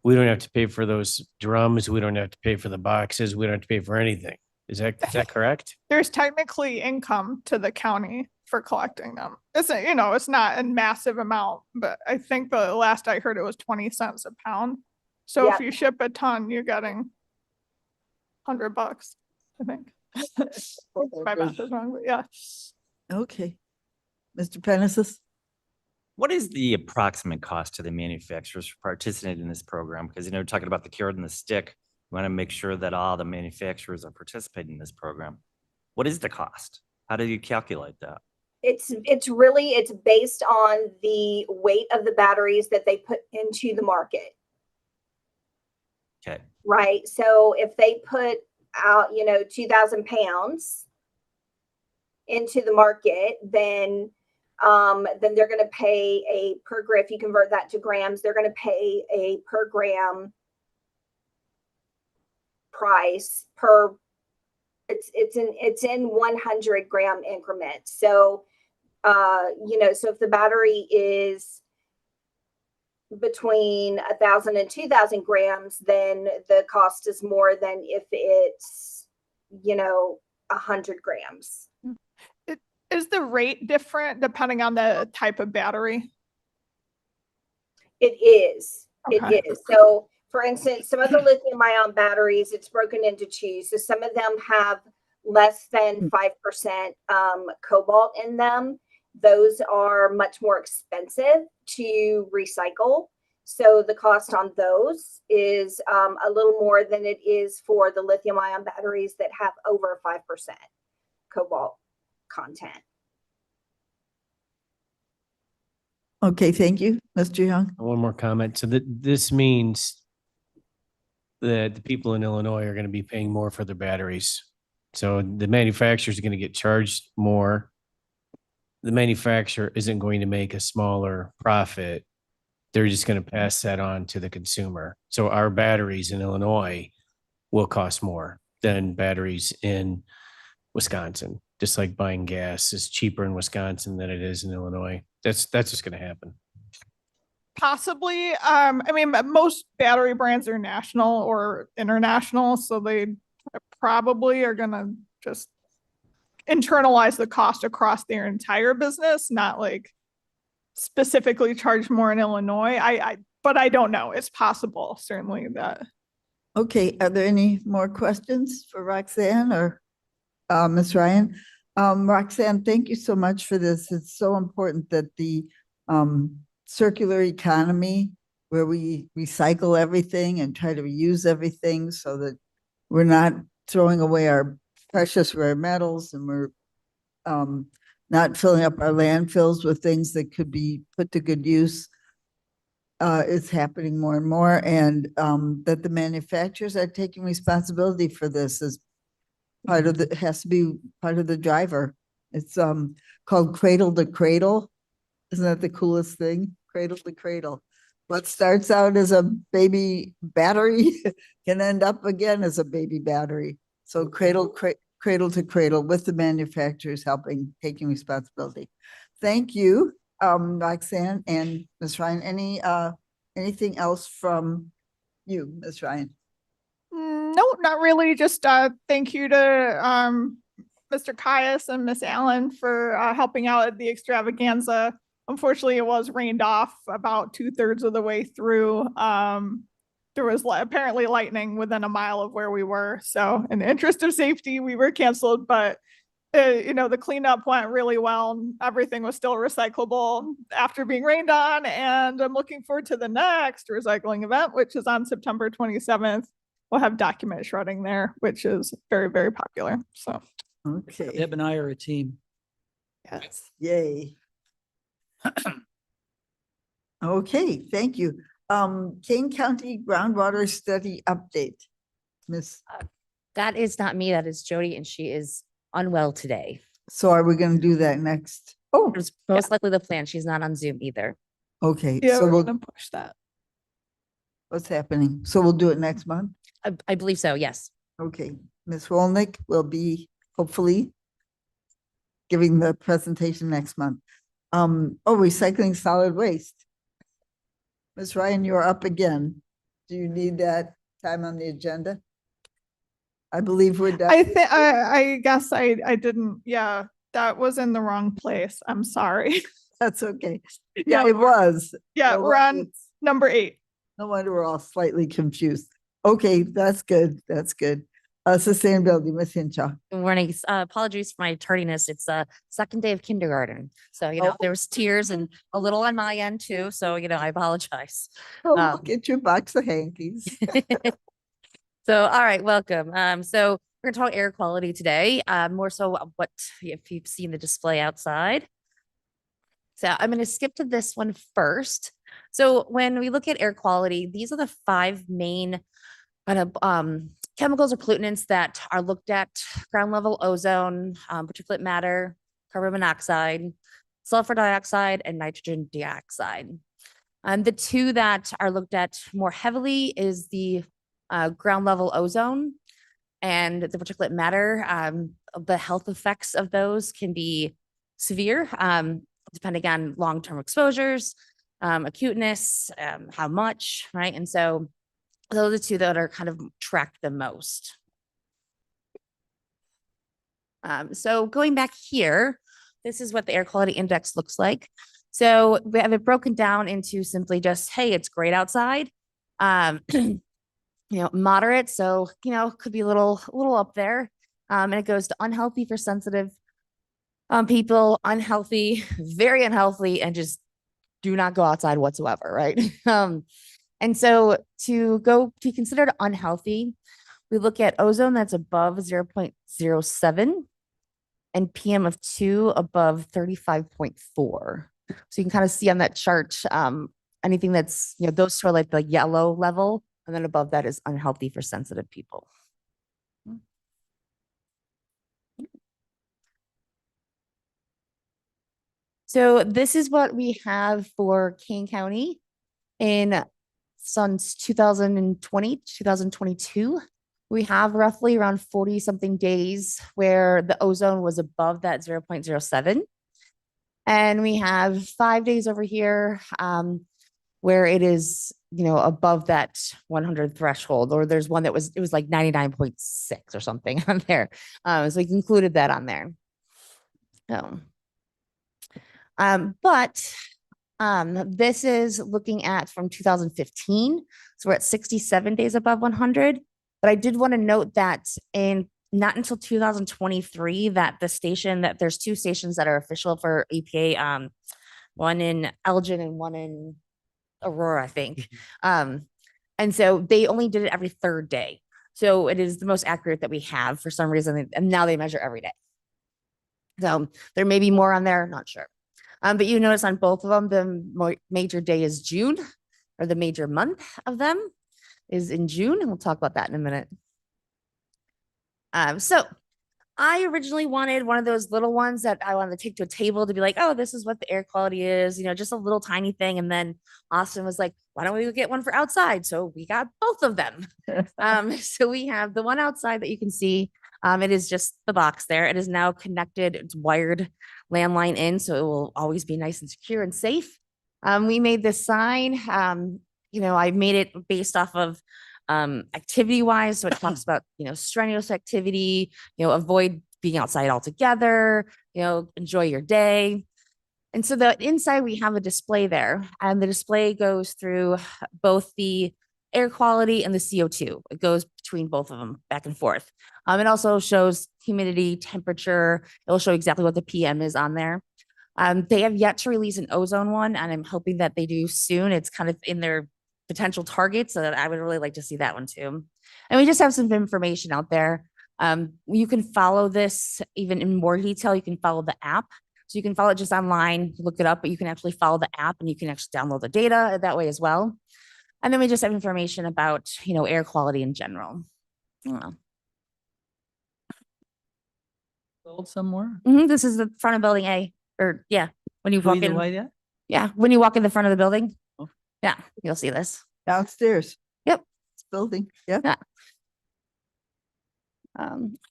we don't have to pay for those drums. We don't have to pay for the boxes. We don't have to pay for anything. Is that correct? There's technically income to the county for collecting them. It's a, you know, it's not a massive amount, but I think the last I heard it was 20 cents a pound. So if Yeah. you ship a ton, you're getting $100, I think. My math is wrong, but yeah. Okay. Mr. Genesis? What is the approximate cost to the manufacturers for participating in this program? Because, we're talking about the carrot and the stick. We want to make sure that all the manufacturers are participating in this program. What is the cost? How do you calculate that? It's based on the weight of the batteries that they put into the market, Okay. right? So if they put out, 2,000 pounds into the market, then they're going to pay a per gram. If you convert that to grams, they're going to pay a per gram price per. It's in 100 gram increments. So, so if the battery is between 1,000 and 2,000 grams, then the cost is more than if it's, 100 grams. Is the rate different depending on the type of battery? It is. Okay. It is. So, for instance, some of the lithium ion batteries, it's broken into two. So some of them have less than 5% cobalt in them. Those are much more expensive to recycle. So the cost on those is a little more than it is for the lithium ion batteries that have over 5% cobalt content. Okay, thank you. Mr. Young? One more comment. So this means that the people in Illinois are going to be paying more for their batteries. So the manufacturers are going to get charged more. The manufacturer isn't going to make a smaller profit. They're just going to pass that on to the consumer. So our batteries in Illinois will cost more than batteries in Wisconsin. Just like buying gas is cheaper in Wisconsin than it is in Illinois. That's just going to happen. Possibly. I mean, most battery brands are national or international, so they probably are gonna just internalize the cost across their entire business, not like specifically charge more in Illinois. But I don't know. It's possible, certainly that. Okay, are there any more questions for Roxanne or Ms. Ryan? Roxanne, thank you so much for this. It's so important that the circular economy, where we recycle everything and try to reuse everything so that we're not throwing away our precious rare metals, and we're not filling up our landfills with things that could be put to good use. It's happening more and more, and that the manufacturers are taking responsibility for this as part of the, has to be part of the driver. It's called Cradle to Cradle. Isn't that the coolest thing? Cradle to Cradle. What starts out as a baby battery can end up again as a baby battery. So cradle to cradle with the manufacturers helping, taking responsibility. Thank you, Roxanne and Ms. Ryan. Anything else from you, Ms. Ryan? No, not really. Just thank you to Mr. Caius and Miss Allen for helping out at the extravaganza. Unfortunately, it was rained off about 2/3 of the way through. There was apparently lightning within a mile of where we were. So in the interest of safety, we were canceled, but the cleanup went really well. Everything was still recyclable after being rained on. And I'm looking forward to the next recycling event, which is on September 27th. We'll have document shredding there, which is very, very popular. So, Okay. Deb and I are a team. Yes. Yay. Okay, thank you. Kane County groundwater study update. Miss, That is not me. That is Jody, and she is unwell today. so are we gonna do that next? Oh, It's most likely the plan. She's not on Zoom either. okay, yeah, so we're we'll, gonna push that. What's happening? So we'll do it next month? I believe so, yes. Okay, Ms. Rolnick will be hopefully giving the presentation next month. Recycling solid waste. Ms. Ryan, you're up again. Do you need that time on the agenda? I believe we're done. I guess I didn't, yeah, that was in the wrong place. I'm sorry. That's okay. Yeah, it was. Yeah, No we're wonder on number 8. No wonder we're all slightly confused. Okay, that's good. That's good. Sustainability, Ms. Hinshaw. Good morning. Apologies for my tardiness. It's second day of kindergarten. So, Oh. there was tears and a little on my end too. So, I apologize. Oh, get your box of hankies. So, all right, welcome. So we're gonna talk air quality today, more so what if you've seen the display outside. So I'm gonna skip to this one first. So when we look at air quality, these are the 5 main kind of chemicals or pollutants that are looked at: ground level ozone, particulate matter, carbon monoxide, sulfur dioxide, and nitrogen dioxide. The 2 that are looked at more heavily is the ground level ozone and the particulate matter. The health effects of those can be severe, depending on long-term exposures, acuteness, how much, right? And so those are the 2 that are kind of tracked the most. So going back here, this is what the air quality index looks like. So we have it broken down into simply just, hey, it's great outside. Moderate. So, could be a little up there. And it goes to unhealthy for sensitive people, unhealthy, very unhealthy, and just do not go outside whatsoever. Right. And so to be considered unhealthy, we look at ozone that's above 0.07 and PM2 above 35.4. So you can kind of see on that chart, anything that's, those 2 are like the yellow level. And then above that is unhealthy for sensitive people. So this is what we have for Kane County since 2020, 2022. We have roughly around 40 something days where the ozone was above that 0.07. And we have 5 days over here where it is, above that 100 threshold, or there's one that was like 99.6 or something on there. So we included that on there. So, but this is looking at from 2015. So we're at 67 days above 100. But I did want to note that not until 2023 that there's 2 stations that are official for EPA, one in Elgin and one in Aurora, I think. And so they only did it every 3rd day. So it is the most accurate that we have for some reason. And now they measure every day. So there may be more on there, not sure. But you notice on both of them, the major day is June, or the major month of them is in June. And we'll talk about that in a minute. So I originally wanted one of those little ones that I wanted to take to a table to be like, oh, this is what the air quality is, just a little tiny thing. And then Austin was like, why don't we get one for outside? So we got both of them. So we have the one outside that you can see. It is just the box there. It is now connected. It's wired landline in, so it will always be nice and secure and safe. We made this sign. I made it based off of activity wise. So it talks about, strenuous activity, avoid being outside altogether, enjoy your day. And so the inside, we have a display there, and the display goes through both the air quality and the CO2. It goes between both of them back and forth. It also shows humidity, temperature. It'll show exactly what the PM is on there. They have yet to release an ozone one, and I'm hoping that they do soon. It's kind of in their potential targets, so that I would really like to see that one too. And we just have some information out there. You can follow this even in more detail. You can follow the app. So you can follow it just online, look it up, but you can actually follow the app and you can actually download the data that way as well. And then we just have information about, air quality in general. Sold somewhere? This is the front of building A, or yeah, when you walk in. Yeah, when you walk in the front of the building. Oh. Yeah, you'll see this. Downstairs. building. Yeah. Yeah.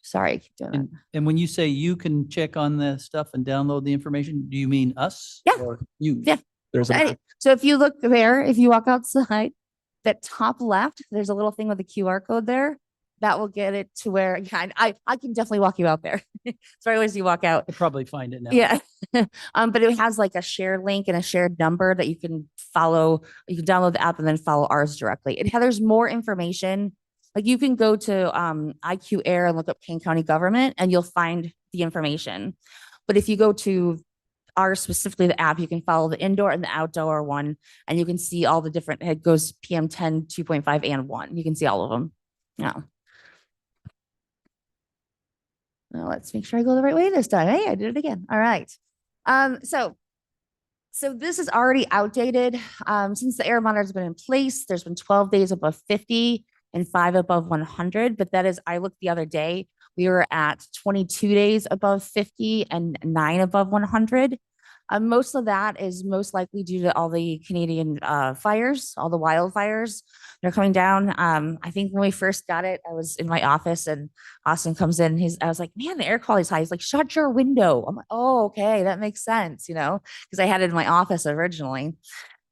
Sorry, I keep doing that. And when you say you can check on the stuff and download the information, do you mean us? Yeah. Or you? Yeah. There's a Right. So if you look there, if you walk outside, that top left, there's a little thing with a QR code there. That will get it to where, yeah, I can definitely walk you out there. It's right as you walk out. I probably find it now. Yeah. But it has like a shared link and a shared number that you can follow. You can download the app and then follow ours directly. There's more information. Like you can go to IQ Air and look up Kane County government and you'll find the information. But if you go to ours, specifically the app, you can follow the indoor and the outdoor one, and you can see all the different, it goes PM 10, 2.5, and 1. You can see all of them. Yeah. Now let's make sure I go the right way this time. Hey, I did it again. All right. So this is already outdated. Since the air monitor has been in place, there's been 12 days above 50 and 5 above 100. But that is, I looked the other day, we were at 22 days above 50 and 9 above 100. Most of that is most likely due to all the Canadian fires, all the wildfires. They're coming down. I think when we first got it, I was in my office and Austin comes in. I was like, man, the air quality is high. He's like, shut your window. I'm like, oh, okay, that makes sense, because I had it in my office originally.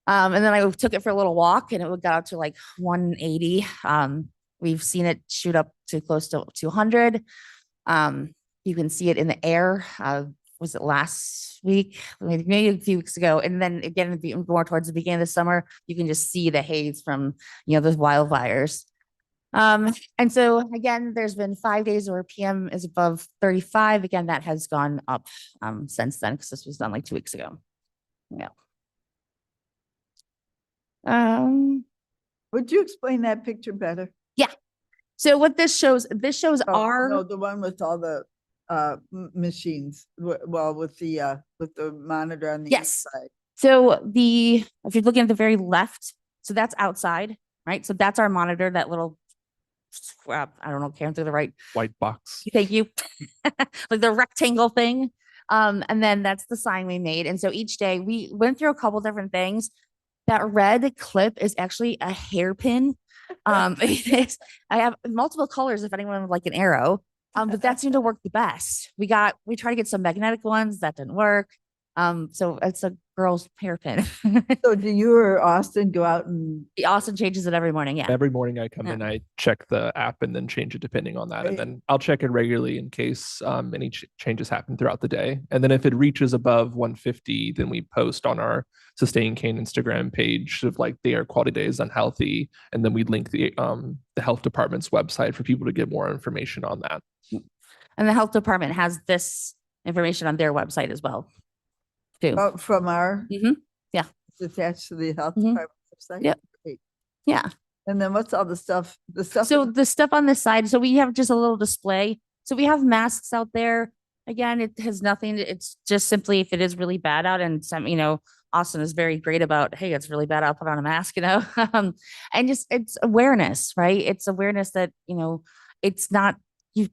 And then I took it for a little walk and it got up to like 180. We've seen it shoot up to close to 200. You can see it in the air. Was it last week? Maybe a few weeks ago. And then again, more towards the beginning of the summer, you can just see the haze from, those wildfires. And so again, there's been 5 days where PM is above 35. Again, that has gone up since then, because this was done like 2 weeks ago. Yeah. Would you explain that picture better? Yeah. So what this shows Oh, our no, the one with all the machines, well, with the monitor on the Yes. inside. So if you're looking at the very left, so that's outside, right? So that's our monitor, that little, I don't know, came through the right. White box. Thank you. Like the rectangle thing. And then that's the sign we made. And so each day we went through a couple different things. That red clip is actually a hairpin. I have multiple colors if anyone would like an arrow. But that seemed to work the best. We tried to get some magnetic ones that didn't work. So it's a girl's hairpin. So do you or Austin go out and? Austin changes it every morning. Yeah. Every morning I come Yeah. in, I check the app and then change it depending on that. Right. And then I'll check it regularly in case any changes happen throughout the day. And then if it reaches above 150, then we post on our Sustain Cane Instagram page of like the air quality day is unhealthy. And then we link the health department's website for people to get more information on that. And the health department has this information on their website as well, too. From our? Mhm. Yeah. It's attached to the health Mhm. department website? Yep. Great. Yeah. And then what's all the stuff? So the stuff on this side, so we have just a little display. So we have masks out there. Again, it has nothing, it's just simply if it is really bad out and Austin is very great about, hey, it's really bad, I'll put on a mask, and just, it's awareness, right? It's awareness that, it's not, you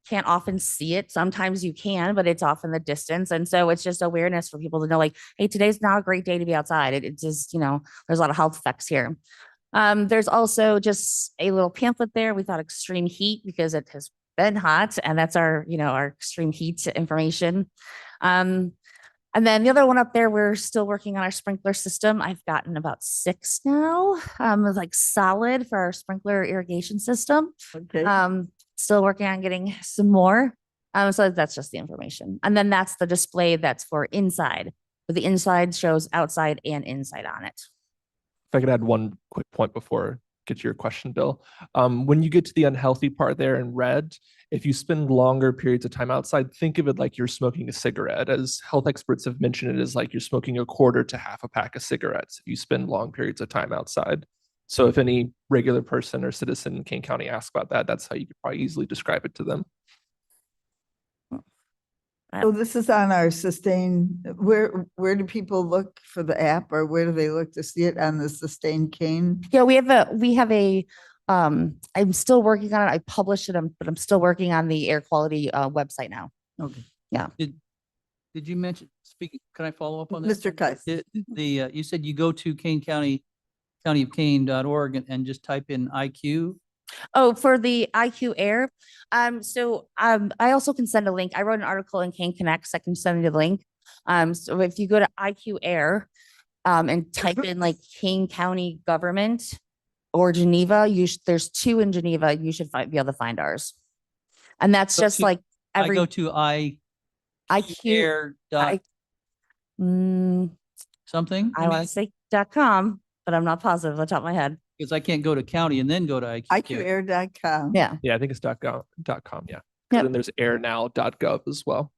can't often see it. Sometimes you can, but it's off in the distance. And so it's just awareness for people to know like, hey, today's not a great day to be outside. It just, there's a lot of health effects here. There's also just a little pamphlet there. We thought extreme heat because it has been hot, and that's our extreme heat information. And then the other one up there, we're still working on our sprinkler system. I've gotten about 6 now, like solid for our sprinkler irrigation system. Okay. Still working on getting some more. So that's just the information. And then that's the display that's for inside, but the inside shows outside and inside on it. If I could add one quick point before get to your question, Bill. When you get to the unhealthy part there in red, if you spend longer periods of time outside, think of it like you're smoking a cigarette. As health experts have mentioned, it is like you're smoking a quarter to half a pack of cigarettes if you spend long periods of time outside. So if any regular person or citizen in Kane County asks about that, that's how you could probably easily describe it to them. So this is on our Sustain, where do people look for the app, or where do they look to see it on the Sustain Cane? Yeah, we have a I'm still working on it. I published it, but I'm still working on the air quality website now. Okay. Yeah. Did you mention, can I follow up on this? Mr. Kais. You said you go to Kane County countyofkane.org and just type in IQ. Oh, for the IQ Air. I also can send a link. I wrote an article in Kane Connects. I can send you the link. So if you go to IQ Air, and type in like Kane County government or Geneva, there's 2 in Geneva. You should be able to find ours. And that's just like I go to IQ. air dot something. I want to say .com, but I'm not positive on the top of my head. Because I can't go to county and then go to IQ. IQair.com. Yeah. Yeah, I think it's .com. Yeah. Yep. Then there's airnow.gov as well.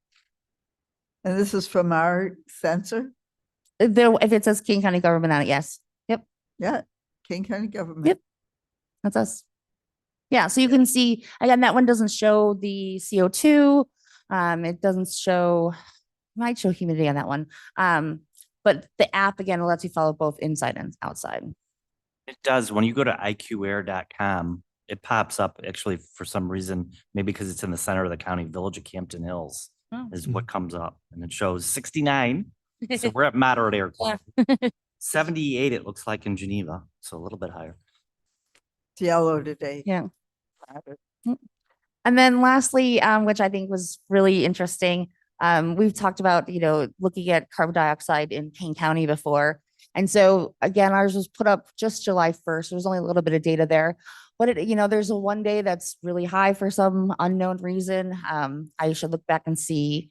And this is from our censor? If it says King County government on it, yes. Yep. Yeah, King County government. Yep. That's us. Yeah. So you can see, again, that one doesn't show the CO2. It doesn't show, might show humidity on that one. But the app, again, lets you follow both inside and outside. It does. When you go to iqair.com, it pops up actually for some reason, maybe because it's in the center of the county, Village of Campton Hills Oh. is what comes up. And it shows 69. So we're at moderate air quality. 78, it looks like in Geneva. So a little bit higher. It's yellow today. Yeah. And then lastly, which I think was really interesting, we've talked about, looking at carbon dioxide in Kane County before. And so again, ours was put up just July 1st. There's only a little bit of data there. But there's a one day that's really high for some unknown reason. I should look back and see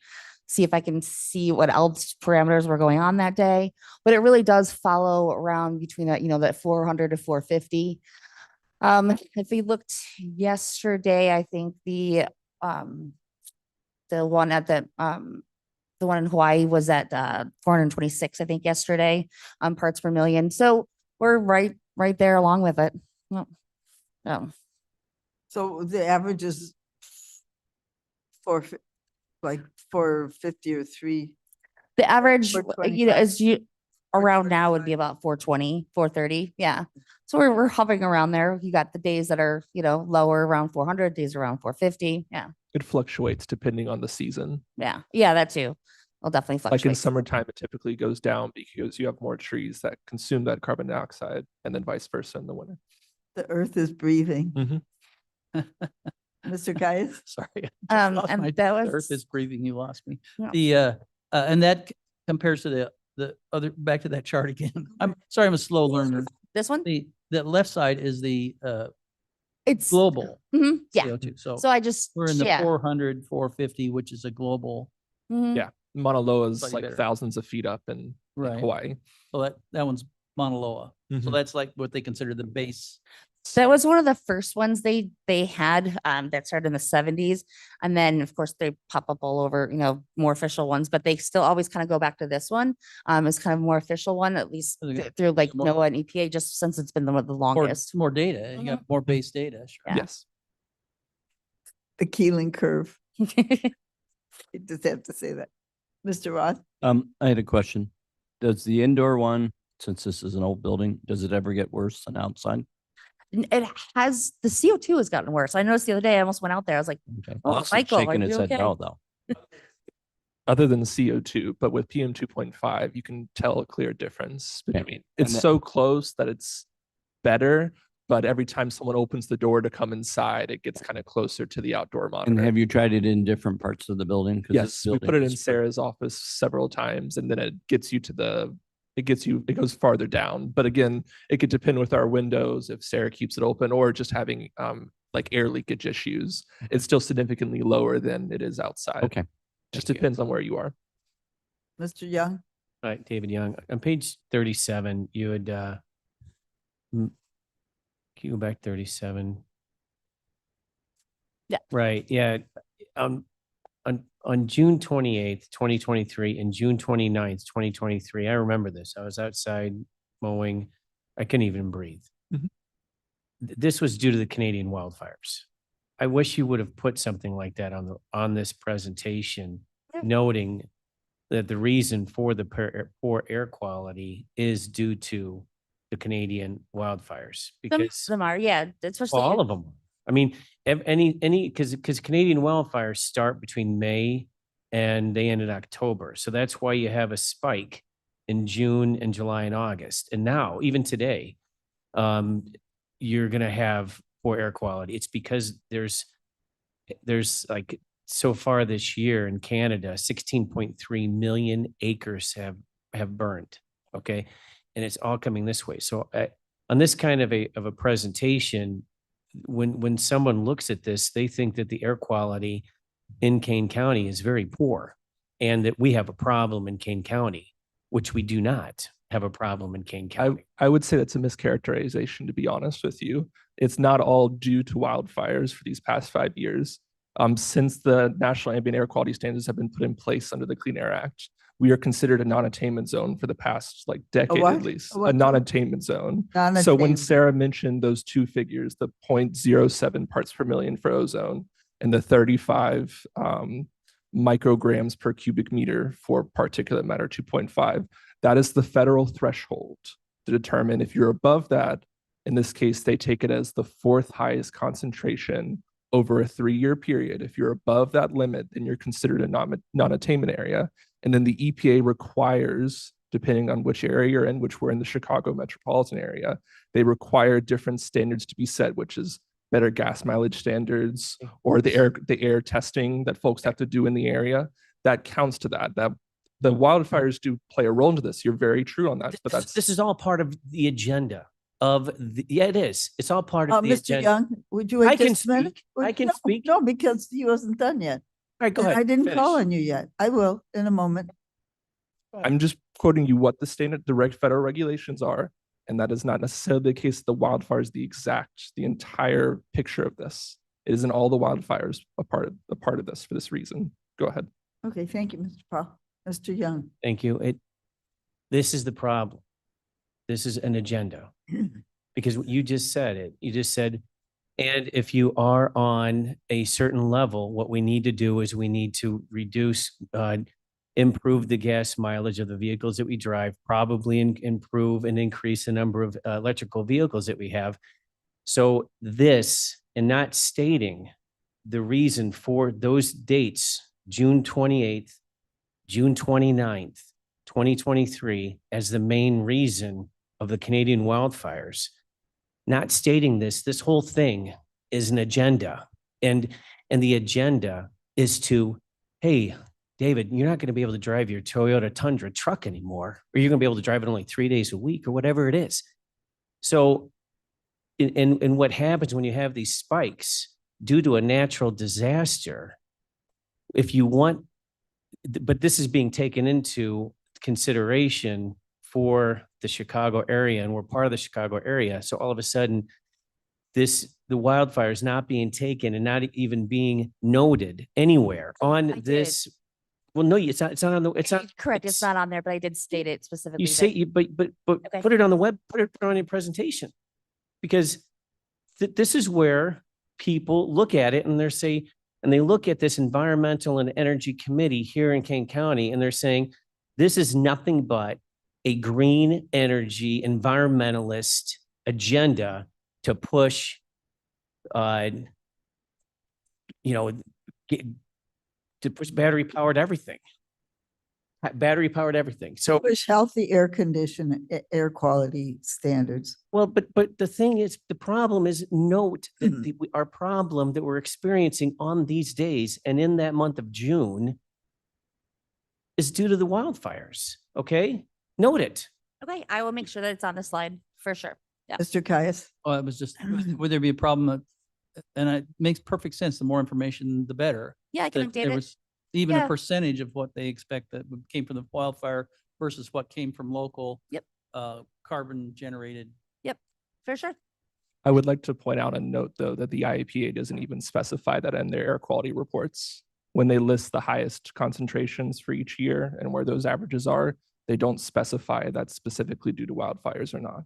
if I can see what else parameters were going on that day. But it really does follow around between that, that 400 to 450. If we looked yesterday, I think the one in Hawaii was at 426, I think yesterday, parts per million. So we're right there along with it. Oh. So the average is 450 or 3. The average, 425. around now would be about 420, 430. Yeah. So we're hovering around there. You got the days that are, lower around 400, days around 450. Yeah. It fluctuates depending on the season. Yeah. Yeah, that too. Will definitely fluctuate. Like in summertime, it typically goes down because you have more trees that consume that carbon dioxide, and then vice versa in the winter. The earth is breathing. Mr. Gaius? Sorry. I just And lost my- that the was- Earth is breathing. You lost me. Yeah. And that compares to the other, back to that chart again. I'm sorry, I'm a slow learner. This one? The left side is the It's global Mhm, yeah. CO2. So So I just we're in the yeah. 400, 450, which is a global. Mhm. Yeah. Mauna Loa is Slightly like better. thousands of feet up in Right. Hawaii. So that one's Mauna Loa. So Mhm. that's like what they consider the base. That was one of the first ones they had that started in the 70s. And then of course they pop up all over, more official ones, but they still always kind of go back to this one. As kind of more official one, at least Okay. through like More- NOAA and EPA, just since it's been the More, longest. more data. You got more base data. Sure. Yeah. Yes. The Keeling curve. You just have to say that. Mr. Roth? I had a question. Does the indoor one, since this is an old building, does it ever get worse than outside? It has, the CO2 has gotten worse. I noticed the other day, I almost went out there. I was like, Okay. oh, Austin's Michael, are shaking his you head okay? no, though. Other than CO2, but with PM 2.5, you can tell a clear difference Okay. between it's And so close that it's better, but every time someone opens the door to come inside, it gets kind of closer to the outdoor And monitor. have you tried it in different parts of the building? 'Cause this Yes, we put building it in is Sarah's office several times, and then it goes farther down. But again, it could depend with our windows if Sarah keeps it open or just having like air leakage issues. It's still significantly lower than it is outside. Okay. Just Thank you. depends on where you are. Mr. Young? All right, David Young, on page 37, you had, can you go back 37? Yeah. Right, yeah. On June 28th, 2023 and June 29th, 2023, I remember this. I was outside mowing. I couldn't even breathe. Mhm. This was due to the Canadian wildfires. I wish you would have put something like that on this presentation, noting that the reason for the poor air quality is due to the Canadian wildfires. Because Some are, yeah, especially. all of them. I mean, because Canadian wildfires start between May and they end in October. So that's why you have a spike in June and July and August. And now, even today, you're going to have poor air quality. It's because there's like so far this year in Canada, 16.3 million acres have burned. Okay. And it's all coming this way. So on this kind of a presentation, when someone looks at this, they think that the air quality in Kane County is very poor and that we have a problem in Kane County, which we do not have a problem in Kane County. I would say that's a mischaracterization, to be honest with you. It's not all due to wildfires for these past 5 years. Since the National Ambient Air Quality Standards have been put in place under the Clean Air Act, we are considered a non-attainment zone for the past like decade what? at least. A what A zone? non-attainment zone. So when Non-attainment. Sarah mentioned those two figures, the 0.07 parts per million for ozone and the 35 micrograms per cubic meter for particulate matter 2.5, that is the federal threshold to determine if you're above that. In this case, they take it as the fourth highest concentration over a 3-year period. If you're above that limit, then you're considered a non-attainment area. And then the EPA requires, depending on which area you're in, which we're in the Chicago metropolitan area, they require different standards to be set, which is better gas mileage standards or the air testing that folks have to do in the area. That counts to that. That the wildfires do play a role into this. You're very true on that. But This is all part of the agenda of yeah, it is. It's all part of the Mr. agenda. Young, would you wait I can just a minute? speak. I can speak. No, because he wasn't done yet. All right, go And ahead. I didn't call finish. on you yet. I will in a moment. I'm just quoting you what the standard direct federal regulations are. And that is not necessarily the case. The wildfires, the entire picture of this. It isn't all the wildfires a part of this for this reason. Go ahead. Okay, thank you, Mr. Paul. Mr. Young. Thank you. This is the problem. This is an agenda. Because you just said it. You just said, and if you are on a certain level, what we need to do is we need to improve the gas mileage of the vehicles that we drive, probably improve and increase the number of electrical vehicles that we have. So this, and not stating the reason for those dates, June 28th, June 29th, 2023, as the main reason of the Canadian wildfires, not stating this whole thing is an agenda. And the agenda is to, hey, David, you're not going to be able to drive your Toyota Tundra truck anymore, or you're going to be able to drive it only 3 days a week or whatever it is. So, and what happens when you have these spikes due to a natural disaster, if you want, but this is being taken into consideration for the Chicago area, and we're part of the Chicago area. So all of a sudden, the wildfire is not being taken and not even being noted anywhere on this. Well, no, it's not on the, it's not. Correct. It's not on there, but I did state it specifically. You say, but Okay. put it on the web, put it on your presentation. Because this is where people look at it and they look at this environmental and energy committee here in Kane County, and they're saying, this is nothing but a green energy environmentalist agenda to push, to push battery powered everything. So Push healthy air air quality standards. well, but the thing is, the problem is, note that our problem that we're experiencing on these days and in that month of June is due to the wildfires. Okay, note it. Okay, I will make sure that it's on the slide for sure. Yeah. Mr. Caius. Well, it was just, would there be a problem? And it makes perfect sense. The more information, the better. Yeah, I can That update there it. was even Yeah. a percentage of what they expect that came from the wildfire versus what came from local. Yep. Carbon generated. Yep, for sure. I would like to point out and note, though, that the IEPA doesn't even specify that in their air quality reports. When they list the highest concentrations for each year and where those averages are, they don't specify that's specifically due to wildfires or not.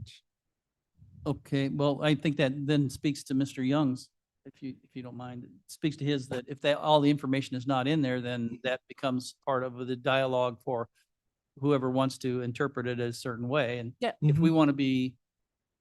Okay, well, I think that then speaks to Mr. Young's, if you don't mind, it speaks to his, that if all the information is not in there, then that becomes part of the dialogue for whoever wants to interpret it a certain way. And Yeah. if we want to be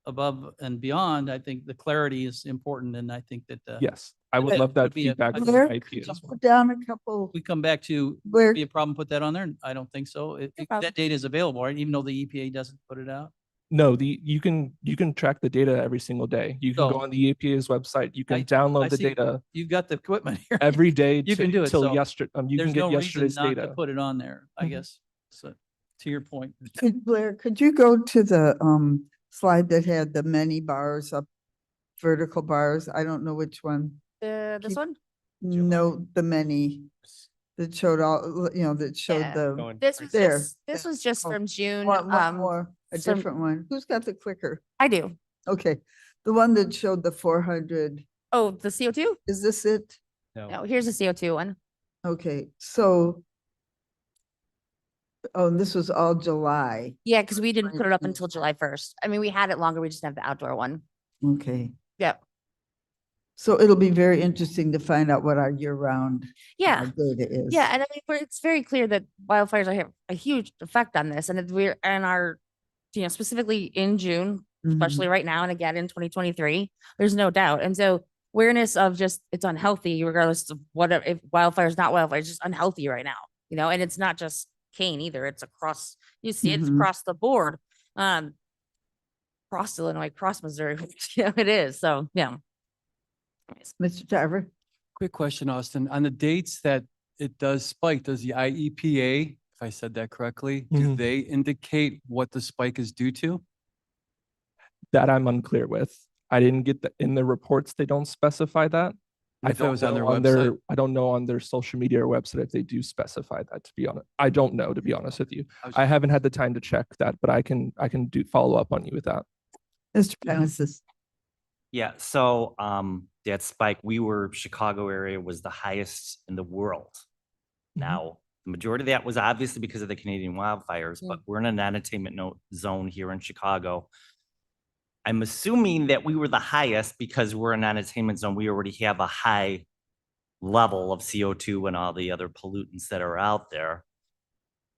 above and beyond, I think the clarity is important. And I think that. Yes, I would that love that would be a- feedback from the Claire, IEPA as well. put down a couple We come back to, where, be a problem, put that on there? I don't think so. No problem. That data is available, right? Even though the EPA doesn't put it out? No, you can track the data every single day. You can go So, on the EPA's website. You can I download the see data You've got the equipment here. every day. You can do it. till So yesterday. You can there's get no reason yesterday's not to data. put it on there, I Mhm. guess. So to your point. Blair, could you go to the slide that had the many bars up, vertical bars? I don't know which one. This Keep- one? No, the many that showed all, that showed Yeah. the. This was There. this was just Oh, from June. One more, a some- different one. Who's got the clicker? I do. Okay, the one that showed the 400, Oh, the CO2? is this it? No, here's the CO2 one. Okay, so. Oh, and this was all July. Yeah, because we didn't put it up 22. until July 1st. I mean, we had it longer. We just didn't have the outdoor one. Okay, Yep. so it'll be very interesting to find out what our year-round Yeah. data is. Yeah, and I mean, it's very clear that wildfires are have a huge effect on this, and we're and our, specifically in June, Mhm. especially right now, and again in 2023, there's no doubt. And so awareness of just it's unhealthy, regardless of whatever, if wildfire is not wildfire, it's just unhealthy right now, and it's not just Kane either. It's across, you see, it's Mhm. across the board, across Illinois, across Missouri, it is. So yeah. Mr. Tarver? Quick question, Austin. On the dates that it does spike, does the IEPA, if I said that correctly, do Mhm. they indicate what the spike is due to? That I'm unclear with. I didn't get in the reports. They don't specify that. I If it don't was on their know website? I don't know on their social media or website if they do specify that, to be honest. I don't know, to be honest with you. I haven't had the time to check that, but I can do follow up on you with that. Mr. Genesis? Yeah, so that spike, Chicago area was the highest in the world. Now, the majority of that was obviously because of the Canadian wildfires, but we're in a non-attainment zone here in Chicago. I'm assuming that we were the highest because we're a non-attainment zone. We already have a high level of CO2 and all the other pollutants that are out there.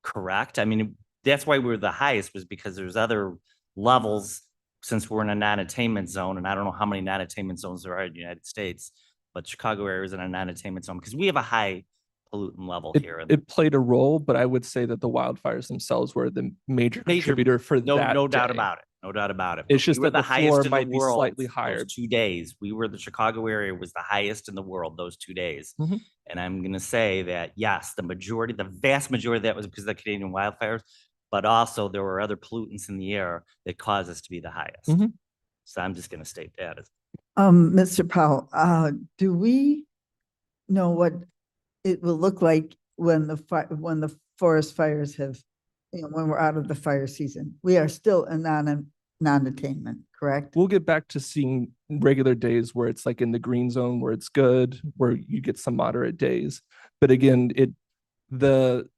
Correct? I mean, that's why we're the highest, was because there's other levels since we're in a non-attainment zone. And I don't know how many non-attainment zones there are in the United States, but Chicago area is in a non-attainment zone because we have a high pollutant level here. It played a role, but I would say that the wildfires themselves were the major contributor for that. No doubt day. about it. No doubt about it. It's But just we were that the highest floor in the might be world slightly those higher. 2 days. The Chicago area was the highest in the world those 2 days. Mhm. And I'm going to say that, yes, the vast majority of that was because of the Canadian wildfires, but also there were other pollutants in the air that caused us to be the highest. Mhm. So I'm just going to state that. Mr. Powell, do we know what it will look like when the forest fires have, when we're out of the fire season? We are still in non-attainment, correct? We'll get back to seeing regular days where it's like in the green zone, where it's good, where you get some moderate days. But again, the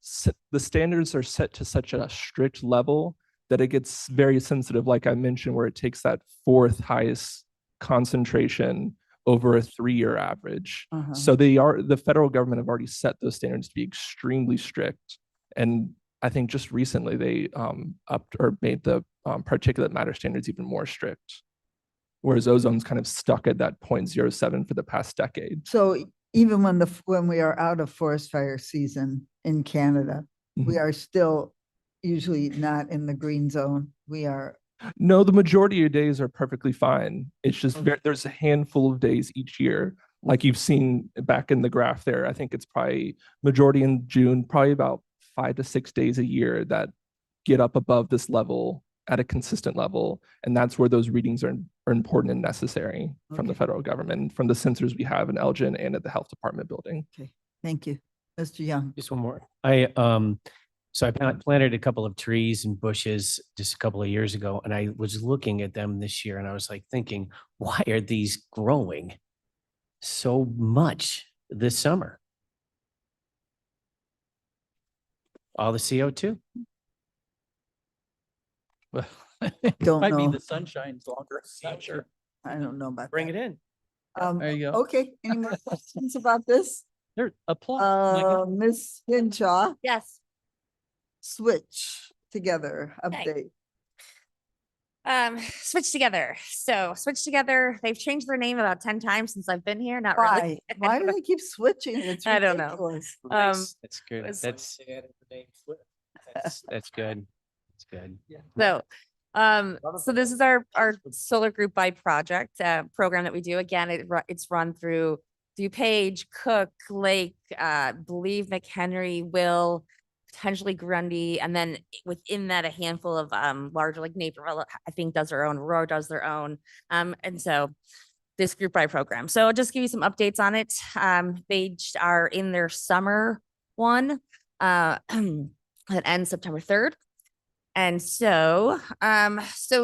standards are set to such a strict level that it gets very sensitive, like I mentioned, where it takes that fourth highest concentration over a 3-year average. Uh-huh. So the federal government have already set those standards to be extremely strict. And I think just recently they upped or made the particulate matter standards even more strict, whereas ozone's kind of stuck at that 0.07 for the past decade. So even when we are out of forest fire season in Canada, we are still usually not in the green zone. We are. No, the majority of your days are perfectly fine. It's just there's a handful of days each year, like you've seen back in the graph there. I think it's probably majority in June, probably about 5 to 6 days a year that get up above this level at a consistent level. And that's where those readings are important and necessary from the federal government, from the sensors we have in Elgin and at the health department building. Okay, thank you. Mr. Young. Just one more. So I planted a couple of trees and bushes just a couple of years ago, and I was looking at them this year and I was like thinking, why are these growing so much this summer? All the CO2. Well, Don't might be know. the sunshine's longer. Not sure. I don't know about Bring that. it in. There you go. Okay, any more questions about this? There, applause. Ms. Hinshaw, Yes. switch together, update. Switch Together. So Switch Together, they've changed their name about 10 times since I've been here. Not Why? really. Why do they keep switching? It's I don't know. ridiculous. That's good. was- That's good. That's good. So So this is our solar group by project program that we do. Again, it's run through DuPage, Cook, Lake, believe McHenry, Will, potentially Grundy, and then within that a handful of larger like Naperville, I think does their own, Aurora does their own, and so this group by program. So I'll just give you some updates on it. They are in their summer one that ends September 3rd. And so,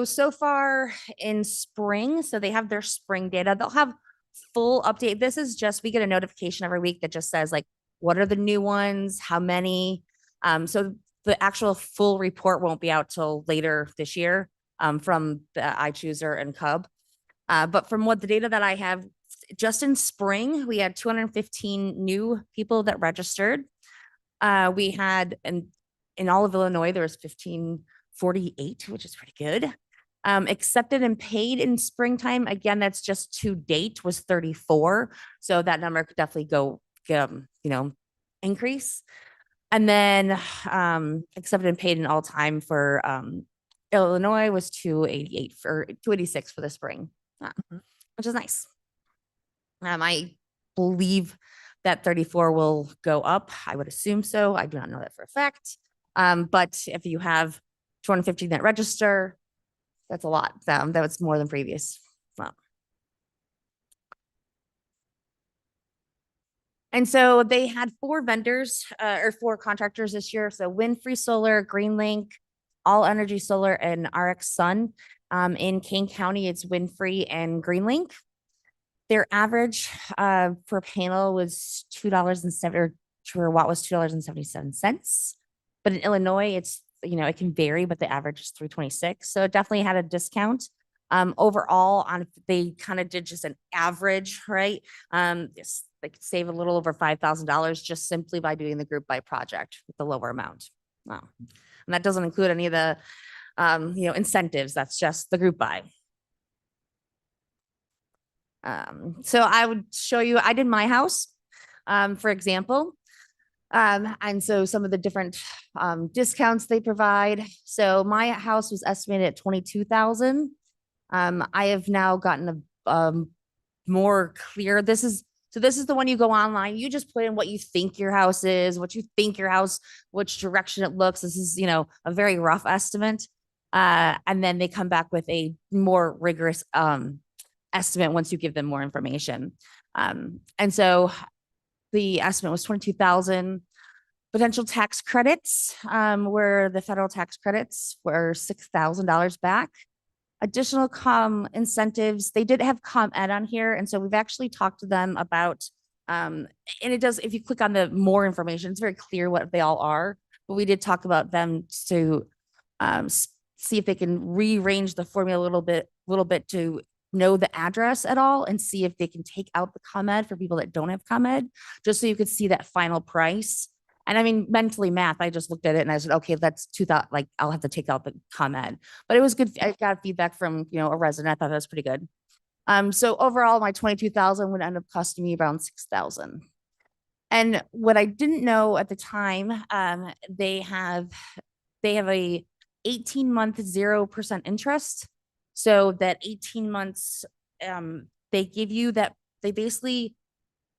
so far in spring, so they have their spring data. They'll have full update. This is just, we get a notification every week that just says like, what are the new ones? How many? So the actual full report won't be out till later this year, from the iChooser and Cub. But from what the data that I have, just in spring, we had 215 new people that registered. We had, in all of Illinois, there was 1,548, which is pretty good. Accepted and paid in springtime, again, that's just to date, was 34. So that number could definitely go, increase. And then accepted and paid in all time for Illinois was 286 for the spring, which is nice. I believe that 34 will go up. I would assume so. I do not know that for a fact. But if you have 250 that register, that's a lot. That was more than previous. Wow. And so they had 4 vendors or 4 contractors this year. So Windfree Solar, GreenLink, All Energy Solar, and RX Sun. In Kane County, it's Windfree and GreenLink. Their average per panel was $2.70, or per watt was $2.77. But in Illinois, it's, it can vary, but the average is $3.26. So it definitely had a discount. Overall, they kind of did just an average, right? They could save a little over $5,000 just simply by doing the group by project with the lower amount. Wow. And that doesn't include any of the, incentives. That's just the group buy. So I would show you, I did my house, for example. And so some of the different discounts they provide. So my house was estimated at $22,000. I have now gotten a more clear. This is the one you go online. You just put in what you think your house is, which direction it looks. This is, a very rough estimate. And then they come back with a more rigorous estimate once you give them more information. And so the estimate was $22,000. Potential tax credits, where the federal tax credits were $6,000 back. Additional incentives, they did have ComEd on here. And so we've actually talked to them about, and it does, if you click on the more information, it's very clear what they all are. But we did talk about them to see if they can rearrange the formula a little bit to know the address at all and see if they can take out the ComEd for people that don't have ComEd, just so you could see that final price. And I mean, mentally math, I just looked at it and I said, okay, that's $2,000, like I'll have to take out the ComEd, but it was good. I got feedback from, a resident. I thought that was pretty good. So overall my $22,000 would end up costing me around $6,000. And what I didn't know at the time, they have a 18-month 0% interest. So that 18 months, they basically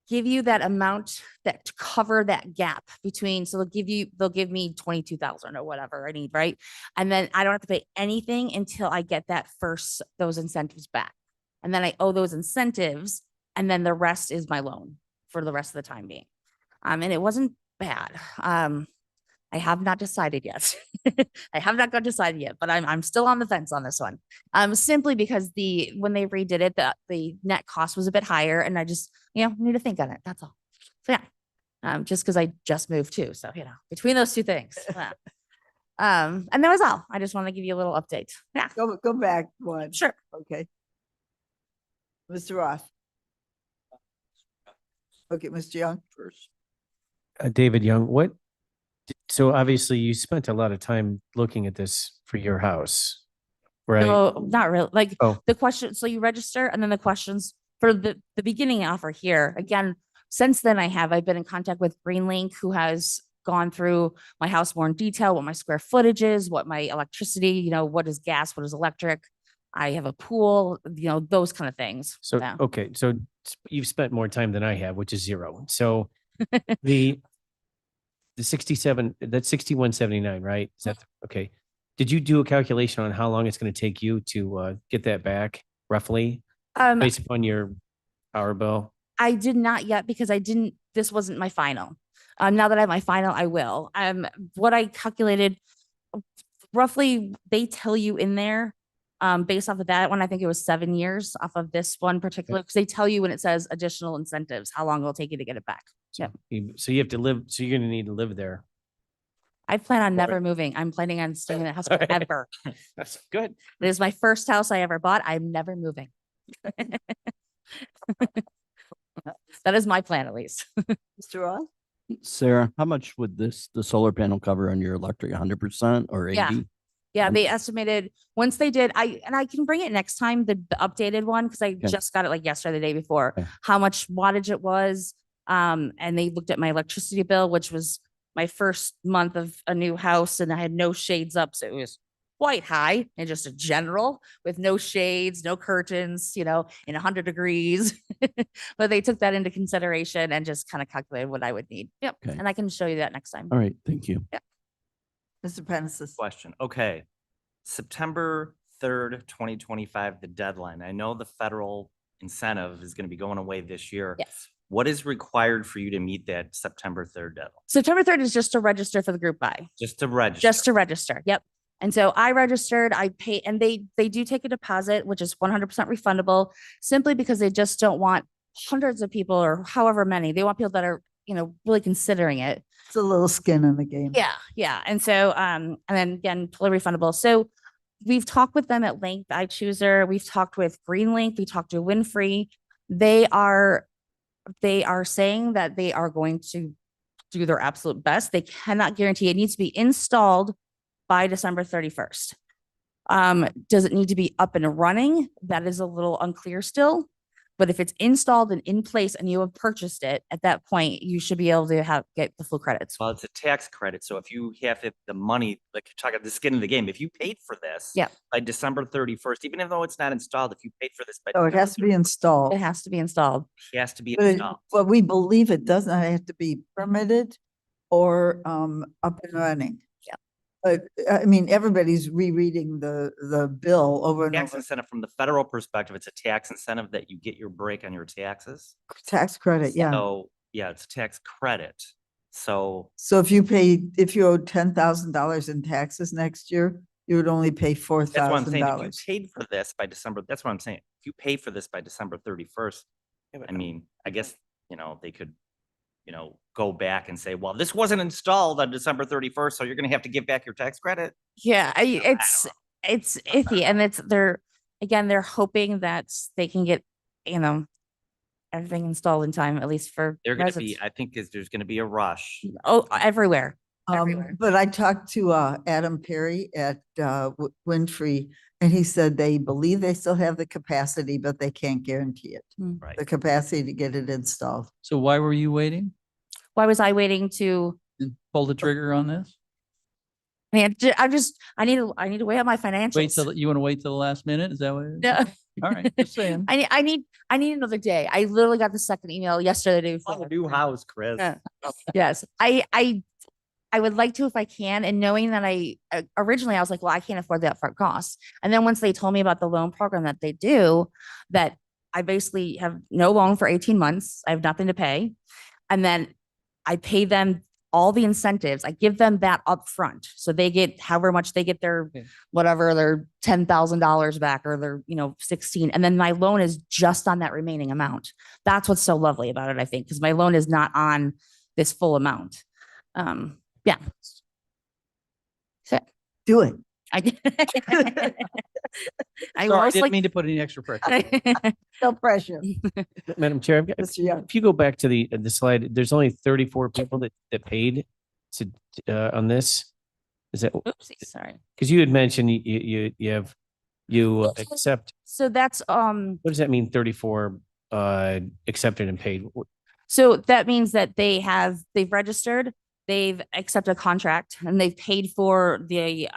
give you that amount that to cover that gap between, so they'll give me 22,000 or whatever I need, right? And then I don't have to pay anything until I get those incentives back. And then I owe those incentives, and then the rest is my loan for the rest of the time being. And it wasn't bad. I have not decided yet. I have not got decided yet, but I'm still on the fence on this one. Simply because when they redid it, the net cost was a bit higher, and I just, need to think on it. That's all. So yeah, just because I just moved too. So, between those two things. And that was all. I just want to give you a little update. Yeah. Go back one. Sure. Okay. Mr. Roth. Okay, Mr. Young first. David Young, so obviously you spent a lot of time looking at this for your house, right? No, not really. Like Oh. the question, so you register and then the questions for the beginning offer here. Again, since then I've been in contact with GreenLink, who has gone through my house more in detail, what my square footage is, what my electricity, what is gas, what is electric. I have a pool, those kind of things. So, Yeah. okay, so you've spent more time than I have, which is 0. So the 67, that's 6179, right? Is that, okay. Did you do a calculation on how long it's going to take you to get that back roughly based upon your power bill? I did not yet because this wasn't my final. Now that I have my final, I will. What I calculated roughly, they tell you in there, based off of that one, I think it was 7 years off of this one particular, because they tell you when it says additional incentives, how long it'll take you to get it back. So you have to live, so you're going to need to live there. I plan on never moving. I'm planning on staying in that house forever. That's good. It is my first house I ever bought. I'm never moving. That is my plan, at least. Mr. Ross? Sarah, how much would the solar panel cover on your electric? 100% or 80? Yeah. Yeah, they estimated once they did, I can bring it next time, the updated one, because I just got it like yesterday, the day before, how much wattage it was. And they looked at my electricity bill, which was my first month of a new house, and I had no shades up. So it was quite high and just a general with no shades, no curtains, in 100 degrees. But they took that into consideration and just kind of calculated what I would need. Yep. Okay. And I can show you that next time. All right, thank you. Yeah. Mr. Prentice. Question. Okay. September 3rd, 2025, the deadline. I know the federal incentive is going to be going away this year. Yes. What is required for you to meet that September 3rd deadline? September 3rd is just to register for the group buy. Just to register. Just to register. Yep. And so I registered, I pay, and they do take a deposit, which is 100% refundable, simply because they just don't want hundreds of people or however many. They want people that are, really considering it. It's a little skin in the game. Yeah. Yeah. And so, and then again, totally refundable. So we've talked with them at length, iChooser. We've talked with GreenLink. We talked to Winfrey. They are saying that they are going to do their absolute best. They cannot guarantee it needs to be installed by December 31st. Does it need to be up and running? That is a little unclear still. But if it's installed and in place and you have purchased it, at that point, you should be able to get the full credits. Well, it's a tax credit. So if you have the money, like you're talking the skin in the game, if you paid for this by December 31st, even though it's not installed, if you paid for this by Oh, it has to be installed. It has to be installed. it has to be But installed. but we believe it doesn't have to be permitted or up and running. Yeah. But I mean, everybody's rereading the bill over and Tax over. incentive from the federal perspective, it's a tax incentive that you get your break on your taxes. Tax credit, yeah. So yeah, it's a tax credit. So So if you owed $10,000 in taxes next year, you would only pay that's what I'm saying. If you $4,000. paid for this by December, that's what I'm saying. If you pay for this by December 31st, I mean, I guess, they could, go back and say, well, this wasn't installed on December 31st, so you're going to have to give back your tax credit. Yeah, don't it's iffy, and they're hoping that they can get everything installed in time, at least for They're going to residents. be, I think there's going to be a rush. Oh, everywhere. Everywhere. But I talked to Adam Perry at Winfrey, and he said they believe they still have the capacity, but they can't guarantee it. Right. The capacity to get it installed. So why were you waiting? Why was I waiting to? Pull the trigger on this? Man, I need to weigh out my financials. You want to wait till the last minute? Is that what? It is? No. All right, just saying. I need another day. I literally got the second email yesterday, the day before. New house, Chris. Yes, I would like to if I can, and knowing that originally I was like, well, I can't afford the upfront costs. And then once they told me about the loan program that they do, that I basically have no loan for 18 months. I have nothing to pay. And then I pay them all the incentives. I give them that upfront. So they get however much they get their whatever, their $10,000 back or their, 16. And then my loan is just on that remaining amount. That's what's so lovely about it, I think, because my loan is not on this full amount. Yeah. So Do it. I Sorry, I didn't mean to put any extra pressure. No pressure. Madam Chair, Mr. Young. if you go back to the slide, there's only 34 people that paid on this. Is that, Oopsie, sorry. because you had mentioned you accept, So that's what does that mean? 34 accepted and paid? so that means that they've registered, they've accepted a contract and they've paid for the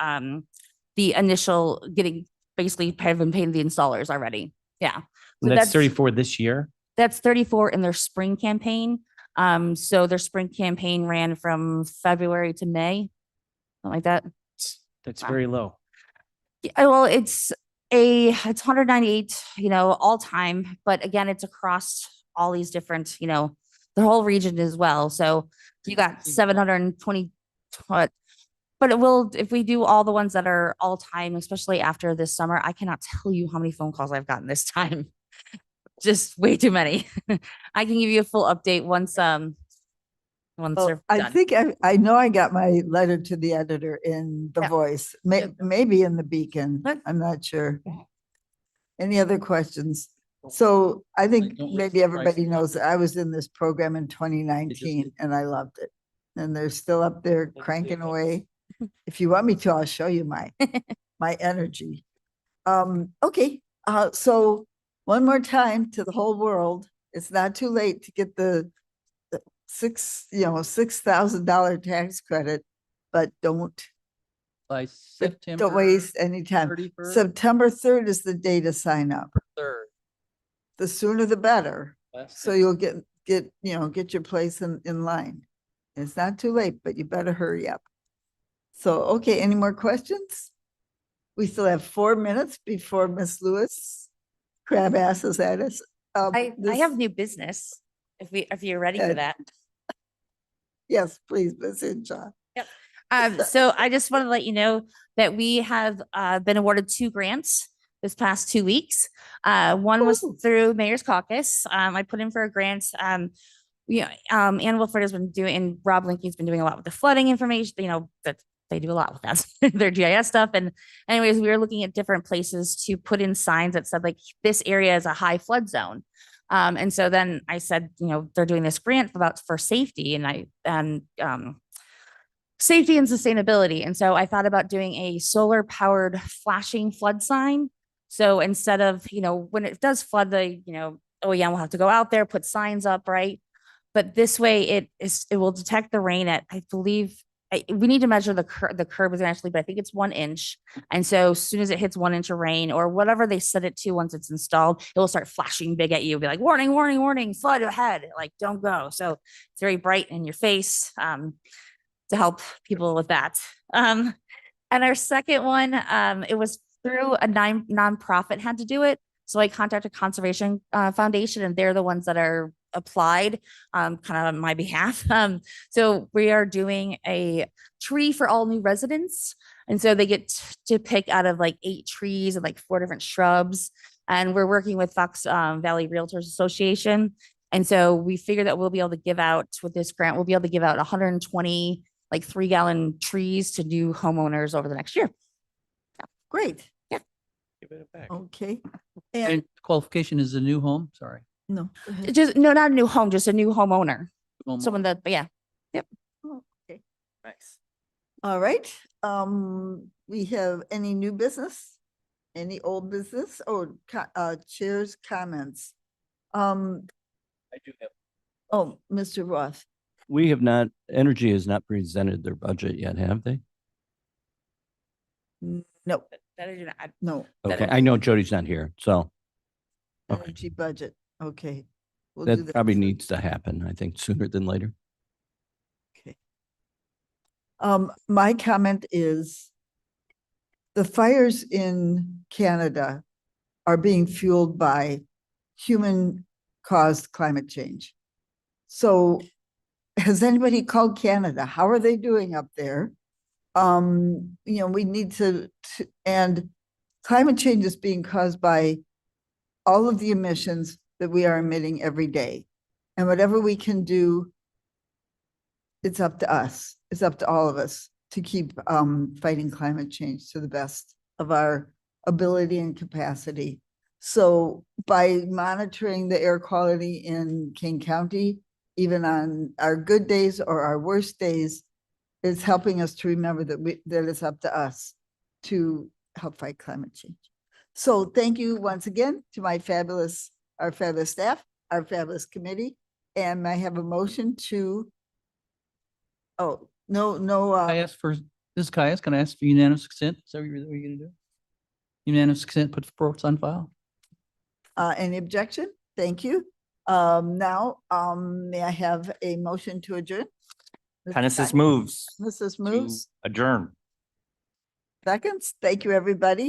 initial getting, basically have been paying the installers already. Yeah. So And that's 34 this year? That's 34 in their spring campaign. So their spring campaign ran from February to May, something like that. That's Wow. very low. Yeah, well, it's 198, all time, but again, it's across all these different, the whole region as well. So you got 720, but it will, if we do all the ones that are all time, especially after this summer, I cannot tell you how many phone calls I've gotten this time. Just way too many. I can give you a full update once Well, they're I done. think I know I got my letter to the editor in The Yeah. Voice, Yeah. maybe in the Beacon. Okay. I'm not sure. Any other questions? So I think don't list maybe the everybody prices. knows that I was in this program in 2019 and I loved it. And they're still up there cranking away. If you want me to, I'll show you my energy. Okay, so one more time to the whole world, it's not too late to get the $6,000 tax credit, but don't By September. don't waste any time. 31st? September 3rd is the day to sign up. 3rd. The sooner the better. Last So day. you'll get your place in line. It's not too late, but you better hurry up. So, okay, any more questions? We still have 4 minutes before Miss Lewis crab asses at us. I have new business, if you're ready for Good. that. Yes, please, Ms. Inshaw. So I just want to let you know that we have been awarded 2 grants this past 2 weeks. One was Ooh. through Mayor's Caucus. I put in for a grant. Ann Wilford has been doing, and Rob Lincoln's been doing a lot with the flooding information, that they do a lot with that, their GIS stuff. And anyways, we were looking at different places to put in signs that said like, this area is a high flood zone. And so then I said, they're doing this grant for safety and safety and sustainability. And so I thought about doing a solar powered flashing flood sign. So instead of, when it does flood, OEM will have to go out there, put signs up, right? But this way it will detect the rain at, I believe, we need to measure the curb eventually, but I think it's 1 inch. And so as soon as it hits 1 inch of rain or whatever they set it to, once it's installed, it will start flashing big at you, be like, warning, warning, warning, flood ahead, like don't go. So it's very bright in your face to help people with that. And our second one, it was through a nonprofit had to do it. So I contacted Conservation Foundation, and they're the ones that are applied kind of on my behalf. So we are doing a tree for all new residents. And so they get to pick out of like 8 trees and like 4 different shrubs. And we're working with Fox Valley Realtors Association. And so we figure that we'll be able to give out with this grant, we'll be able to give out 120 like 3-gallon trees to new homeowners over the next year. Great. Yeah. Give it back. Okay. And And qualification is a new home, sorry. no. go ahead. Just not a new home, just a new homeowner. Home. Someone that, but yeah. Oh, okay. Nice. All right. We have any new business? Any old business? Oh, chair's comments. I do have. Oh, Mr. Roth. We have not, Energy has not presented their budget yet, have they? No, That I do not. no. Okay, I know Jody's not here, so okay. Energy budget. Okay. We'll do that probably soon. needs to happen, I think, sooner than later. Okay. My comment is the fires in Canada are being fueled by human-caused climate change. So has anybody called Canada? How are they doing up there? We need to, and climate change is being caused by all of the emissions that we are emitting every day. And whatever we can do, it's up to us. It's up to all of us to keep fighting climate change to the best of our ability and capacity. So by monitoring the air quality in King County, even on our good days or our worst days, it's helping us to remember that it's up to us to help fight climate change. So thank you once again to our fabulous staff, our fabulous committee, and I have a motion to Oh, no, I asked for, this is Caius, can I ask for unanimous consent? Is that what you're gonna do? Unanimous consent, put reports on file? any objection? Thank you. Now, may I have a motion to adjourn? Genesis moves Mrs. to moves, adjourn. seconds. Thank you, everybody.